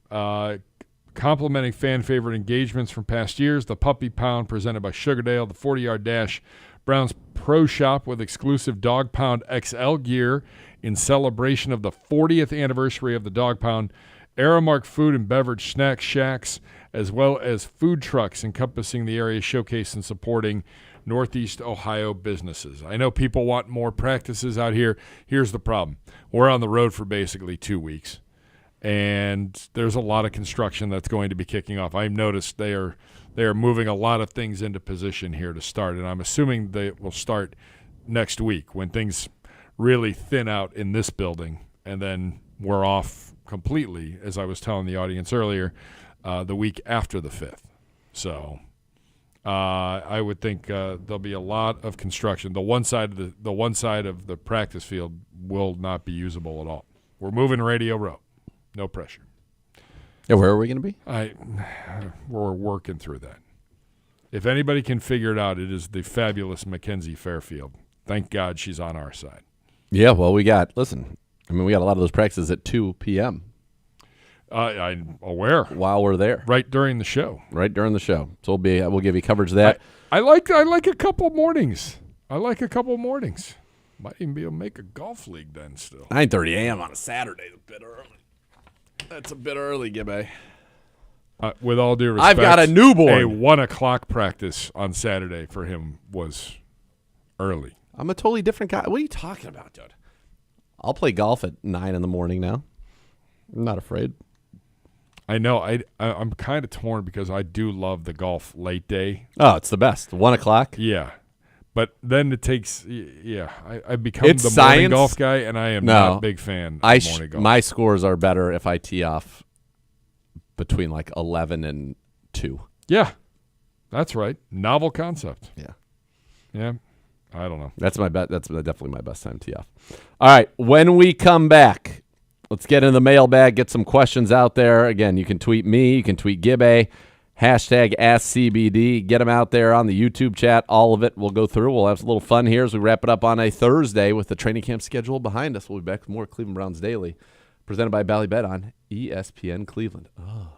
Complimenting fan favorite engagements from past years, the Puppy Pound presented by Sugardale, the 40-yard dash, Browns Pro Shop with exclusive Dog Pound XL gear in celebration of the 40th anniversary of the Dog Pound, Aramark Food and Beverage Snack Shacks, as well as food trucks encompassing the area, showcase and supporting Northeast Ohio businesses. I know people want more practices out here. Here's the problem. We're on the road for basically 2 weeks, and there's a lot of construction that's going to be kicking off. I've noticed they are moving a lot of things into position here to start, and I'm assuming they will start next week when things really thin out in this building, and then we're off completely, as I was telling the audience earlier, the week after the 5th. So I would think there'll be a lot of construction. The one side of the practice field will not be usable at all. We're moving Radio Row. No pressure. Yeah, where are we going to be? We're working through that. If anybody can figure it out, it is the fabulous Mackenzie Fairfield. Thank God she's on our side. Yeah, well, we got a lot of those practices at 2 p.m. I'm aware. While we're there. Right during the show. So we'll give you coverage of that. I like a couple mornings. Might even be able to make a golf league then still. 9:30 a.m. on a Saturday is a bit early. That's a bit early, Gibby. With all due respect, I've got a newborn. A 1 o'clock practice on Saturday for him was early. I'm a totally different guy. What are you talking about, dude? I'll play golf at 9 in the morning now. I'm not afraid. I know. I'm kind of torn because I do love the golf late day. Oh, it's the best. 1 o'clock? Yeah. But then it takes, I become It's the science. morning golf guy, and I am not a big fan of morning golf. My scores are better if I tee off between like 11 and 2. Yeah, that's right. Novel concept. Yeah. I don't know. That's definitely my best time tee off. All right, when we come back, let's get into the mailbag, get some questions out there. Again, you can tweet me, you can tweet Gibbe, #AskCBD. Get them out there on the YouTube chat. All of it we'll go through. We'll have a little fun here as we wrap it up on a Thursday with the training camp schedule behind us. We'll be back with more Cleveland Browns Daily, presented by Ballybet on ESPN Cleveland. Oh.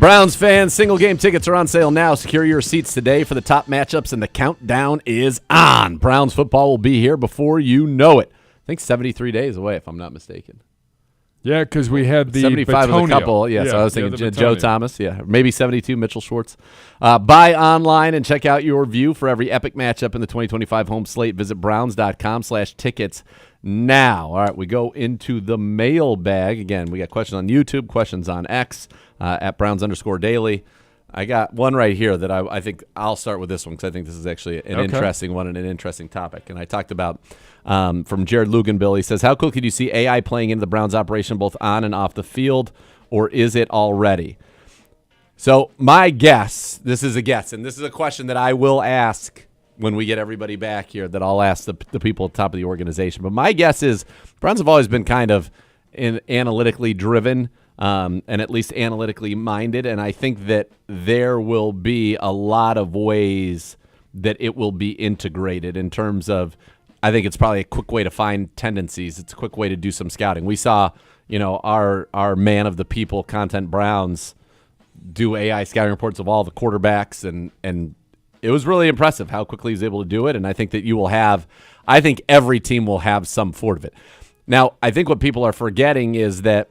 Browns fans, single game tickets are on sale now. Secure your seats today for the top matchups, and the countdown is on. Browns football will be here before you know it. I think 73 days away, if I'm not mistaken. Yeah, because we had the 75 was a Batonio. couple. Yes, Yeah, I was yeah, thinking the Joe Batonio. Thomas. Yeah, maybe 72, Mitchell Schwartz. Buy online and check out your view for every epic matchup in the 2025 home slate. Visit browns.com/tickets now. All right, we go into the mailbag. Again, we got questions on YouTube, questions on X, at Browns_daily. I got one right here that I think I'll start with this one because I think this is actually an interesting one and an interesting topic. And I talked about from Jared Luganbill. He says, how quickly do you see AI playing into the Browns operation both on and off the field, or is it already? So my guess, this is a guess, and this is a question that I will ask when we get everybody back here, that I'll ask the people at the top of the organization. But my guess is Browns have always been kind of analytically driven, and at least analytically minded, and I think that there will be a lot of ways that it will be integrated in terms of, I think it's probably a quick way to find tendencies. It's a quick way to do some scouting. We saw, our man of the people, Content Browns, do AI scouting reports of all the quarterbacks, and it was really impressive how quickly he was able to do it, and I think that I think every team will have some sort of it. Now, I think what people are forgetting is that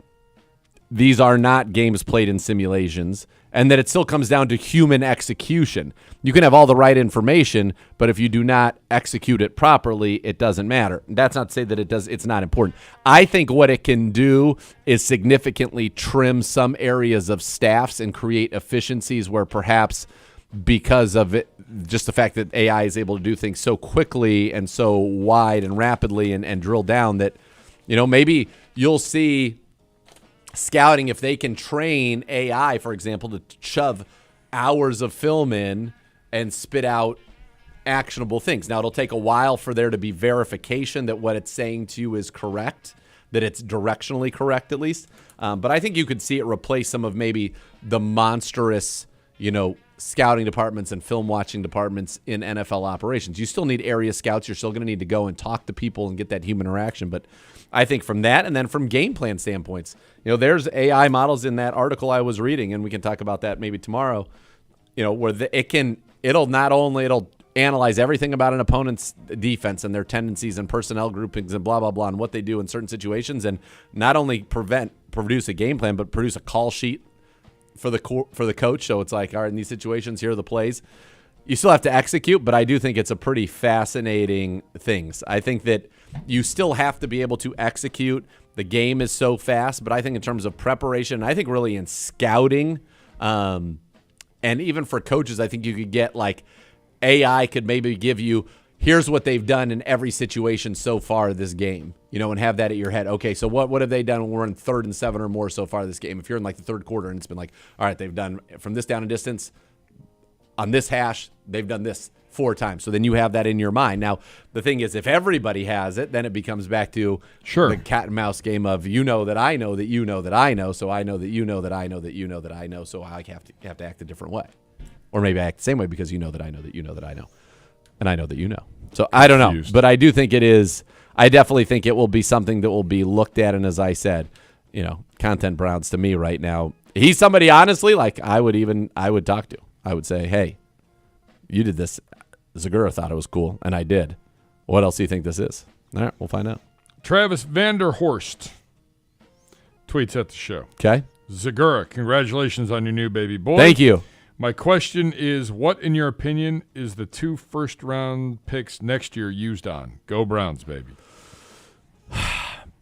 these are not games played in simulations, and that it still comes down to human execution. You can have all the right information, but if you do not execute it properly, it doesn't matter. That's not to say that it's not important. I think what it can do is significantly trim some areas of staffs and create efficiencies where perhaps because of it, just the fact that AI is able to do things so quickly and so wide and rapidly and drill down that, maybe you'll see scouting, if they can train AI, for example, to shove hours of film in and spit out actionable things. Now, it'll take a while for there to be verification that what it's saying to you is correct, that it's directionally correct at least. But I think you could see it replace some of maybe the monstrous, scouting departments and film watching departments in NFL operations. You still need area scouts. You're still going to need to go and talk to people and get that human interaction. But I think from that, and then from game plan standpoints, there's AI models in that article I was reading, and we can talk about that maybe tomorrow, where it'll analyze everything about an opponent's defense and their tendencies and personnel groupings and blah, blah, blah, and what they do in certain situations, and not only produce a game plan, but produce a call sheet for the coach. So it's like, all right, in these situations, here are the plays. You still have to execute, but I do think it's a pretty fascinating thing. I think that you still have to be able to execute. The game is so fast, but I think in terms of preparation, I think really in scouting, and even for coaches, I think you could get like AI could maybe give you, here's what they've done in every situation so far this game, and have that at your head. Okay, so what have they done when we're in 3rd and 7 or more so far this game? If you're in like the third quarter and it's been like, all right, they've done from this down and distance on this hash, they've done this 4 times. So then you have that in your mind. Now, the thing is, if everybody has it, then it becomes back to the cat and mouse game of that I know that you know that I know, so I know that you know that I know that you know that I know, so I have to act a different way. Or maybe I act the same way because you know that I know that you know that I know. And I know that you know. So I don't know. But I do think it is. I definitely think it will be something that will be looked at. And as I said, Content Browns to me right now, he's somebody, honestly, like I would talk to. I would say, hey, you did this. Zagura thought it was cool, and I did. What else do you think this is? All right, we'll find out. Travis Vanderhorst tweets at the show. Okay. Zagura, congratulations on your new baby boy. Thank you. My question is, what, in your opinion, is the 2 first-round picks next year used on? Go Browns, baby.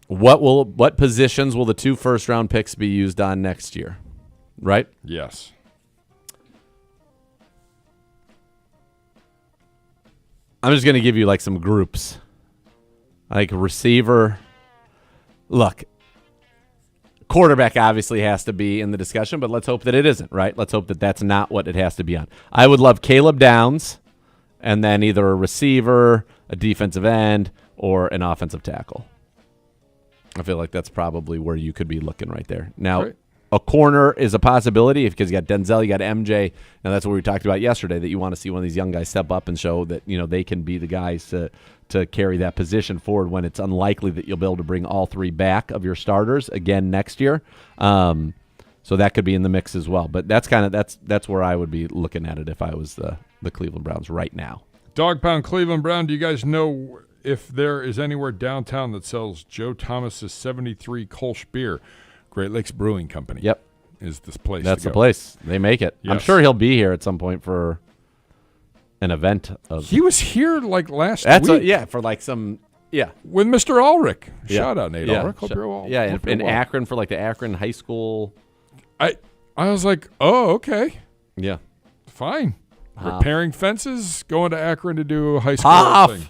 What positions will the 2 first-round picks be used on next year? Right? Yes. I'm just going to give you like some groups. Like receiver. Look, quarterback obviously has to be in the discussion, but let's hope that it isn't, right? Let's hope that that's not what it has to be on. I would love Caleb Downs and then either a receiver, a defensive end, or an offensive tackle. I feel like that's probably where you could be looking right there. Now, a corner is a possibility because you got Denzel, you got MJ. Now, that's what we talked about yesterday, that you want to see one of these young guys step up and show that, they can be the guys to carry that position forward when it's unlikely that you'll be able to bring all 3 back of your starters again next year. So that could be in the mix as well. But that's where I would be looking at it if I was the Cleveland Browns right now. Dog Pound Cleveland Brown, do you guys know if there is anywhere downtown that sells Joe Thomas's 73 Kolsch beer? Great Lakes Brewing Company. Yep. Is this place That's to the go. place. They make it. Yes. I'm sure he'll be here at some point for an event. He was here like last week. For like some, yeah. With Mr. Ulrich. Yeah. Shout out, Nate Ulrich. Hope you're well. Yeah, Hope you're in well. Akron for like the Akron High School. I was like, oh, okay. Yeah. Fine. Hoff. Repairing fences, going to Akron to do a high school Hoff. thing.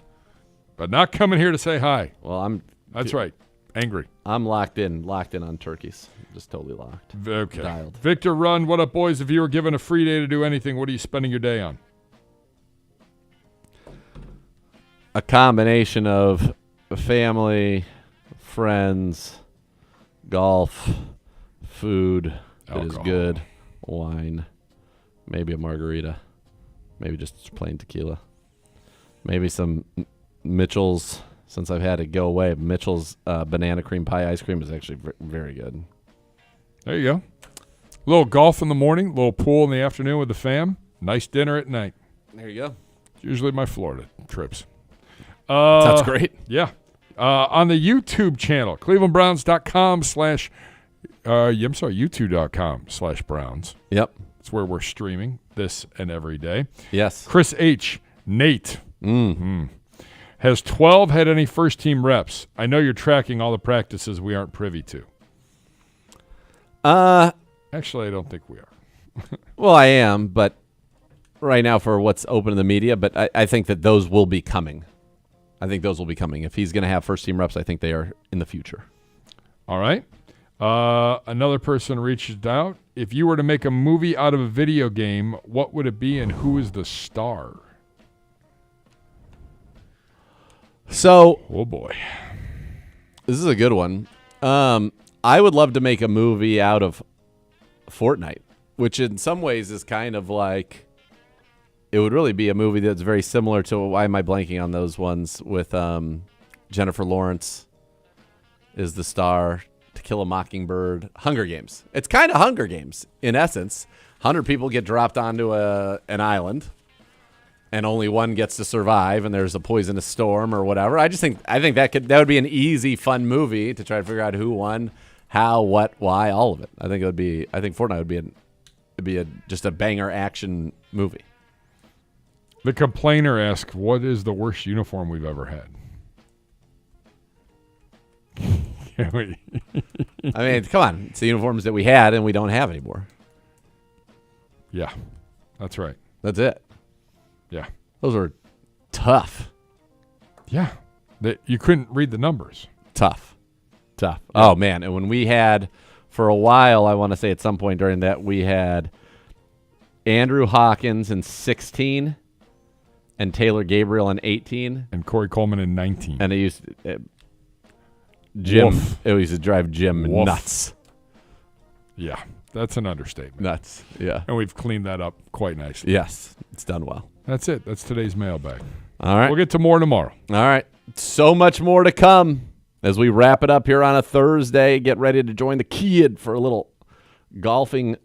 But not coming here to say hi. Well, That's right. Angry. I'm locked in on turkeys. Just totally locked. Okay. Dialed. Victor Run, what up, boys? If you were given a free day to do anything, what are you spending your day on? A combination of family, friends, golf, food that is Alcohol. good, wine, maybe a margarita, maybe just plain tequila, maybe some Mitchell's. Since I've had to go away, Mitchell's banana cream pie ice cream is actually very good. There you go. A little golf in the morning, a little pool in the afternoon with the fam. Nice dinner at night. There you go. It's usually my Florida trips. Sounds great. Yeah. On the YouTube channel, clevelandbrowns.com YouTube.com/Browns. Yep. It's where we're streaming this and every day. Yes. Chris H. Nate. Has 12 had any first-team reps? I know you're tracking all the practices we aren't privy to. Actually, I don't think we are. Well, I am, but right now for what's open in the media, but I think that those will be coming. I think those will be coming. If he's going to have first-team reps, I think they are in the future. All right. Another person reached out. If you were to make a movie out of a video game, what would it be and who is the star? So, oh boy, this is a good one. I would love to make a movie out of Fortnite, which in some ways is kind of like, it would really be a movie that's very similar to, why am I blanking on those ones with Jennifer Lawrence is the star, To Kill a Mockingbird, Hunger Games. It's kind of Hunger Games in essence. 100 people get dropped onto an island, and only one gets to survive, and there's a poisonous storm or whatever. I think that would be an easy, fun movie to try to figure out who won, how, what, why, all of it. I think Fortnite would be just a banger action movie. The complainer asks, what is the worst uniform we've ever had? I mean, come on. It's the uniforms that we had and we don't have anymore. Yeah, that's right. That's it. Yeah. Those were tough. Yeah. You couldn't read the numbers. Tough. Oh, man. And when we had, for a while, I want to say at some point during that, we had Andrew Hawkins in 16 and Taylor Gabriel in 18. And Corey Coleman in 19. And it used Jim. Woof. It used to drive Jim Woof. nuts. Yeah, that's an understatement. Nuts, yeah. And we've cleaned that up quite nicely. Yes, it's done well. That's it. That's today's mailbag. All right. We'll get to more tomorrow. All right. So much more to come as we wrap it up here on a Thursday. Get ready to join the kid for a little golfing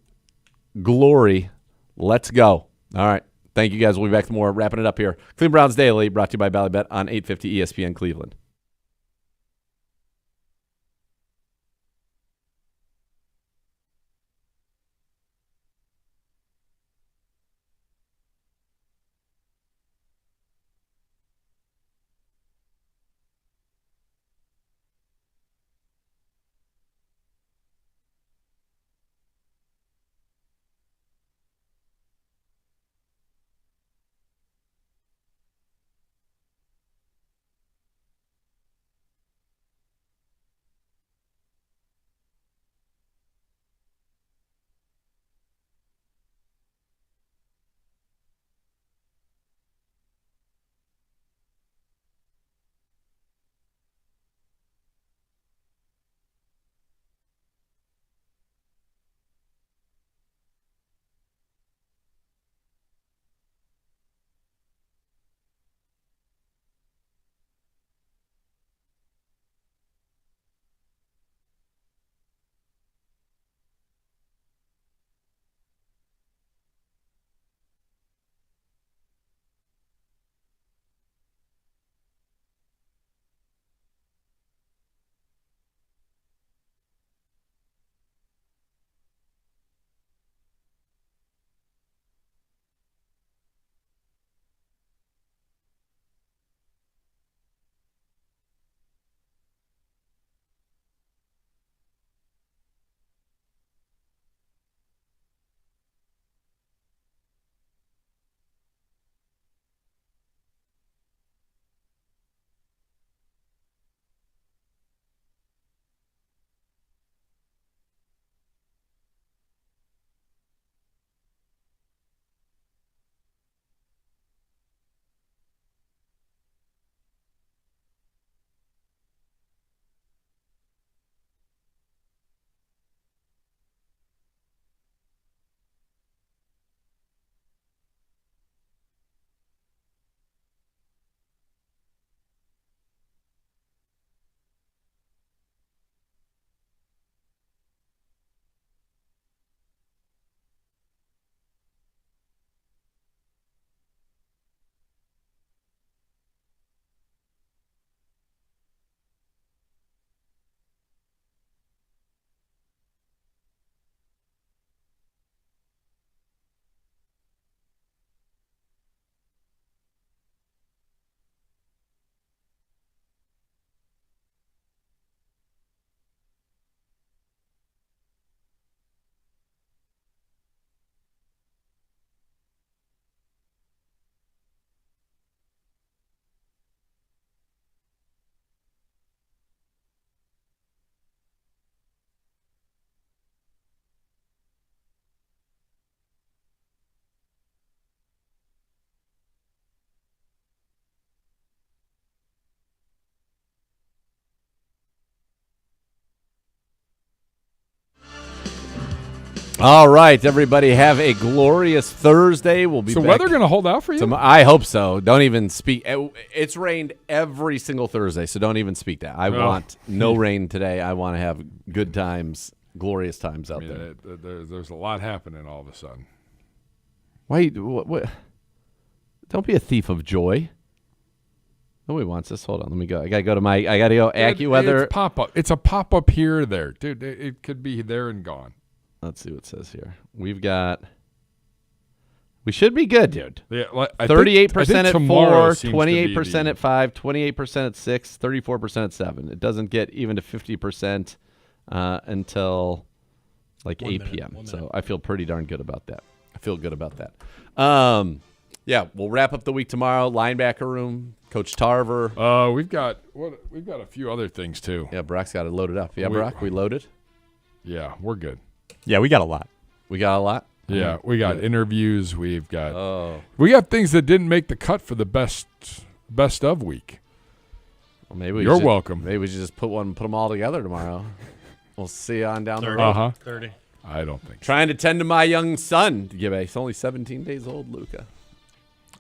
glory. Let's go. All right. Thank you, guys. We'll be back with more. Wrapping it up here. Cleveland Browns Daily, brought to you by Ballybet on 850 ESPN Cleveland. All right, everybody, have a glorious Thursday. We'll be So back. weather going to hold out for you? I hope so. Don't even speak. It's rained every single Thursday, so don't even speak that. I want no rain today. I want to have good times, glorious times out there. There's a lot happening all of a sudden. Why? What? Don't be a thief of joy. Nobody wants this. Hold on, let me go. I gotta go to my. I gotta go. AccuWeather. It's pop up. It's a pop up here or there, dude. It could be there and gone. Let's see what it says here. We should be good, dude. Yeah, 38% at 4, tomorrow seems to be 28% at 5, 28% at 6, 34% at 7. It doesn't get even to 50% until like 8 p.m. So I feel pretty darn good about that. I feel good about that. Yeah, we'll wrap up the week tomorrow. Linebacker room, Coach Tarver. We've got a few other things too. Yeah, Brock's got it loaded up. Yeah, Brock, we loaded? Yeah, we're good. Yeah, we got a lot. We got a lot? Yeah, we got interviews. We've got we got things that didn't make the cut for the best of week. Well, maybe you're welcome. Maybe we should just put them all together tomorrow. We'll see you on down the road. 30. I don't think so. Trying to tend to my young son, Gibbe. He's only 17 days old, Luca.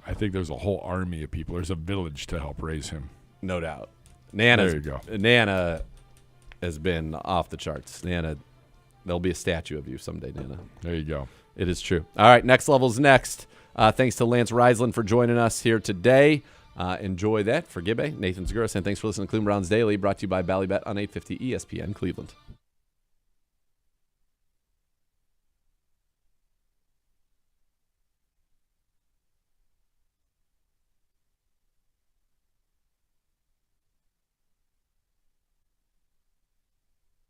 I think there's a whole army of people. There's a village to help raise him. No doubt. There you go. Nana has been off the charts. Nana, there'll be a statue of you someday, Nana. There you go. It is true. All right, Next Level's next. Thanks to Lance Reisland for joining us here today. Enjoy that for Gibbe, Nathan Seguros, and thanks for listening to Cleveland Browns Daily, brought to you by Ballybet on 850 ESPN Cleveland.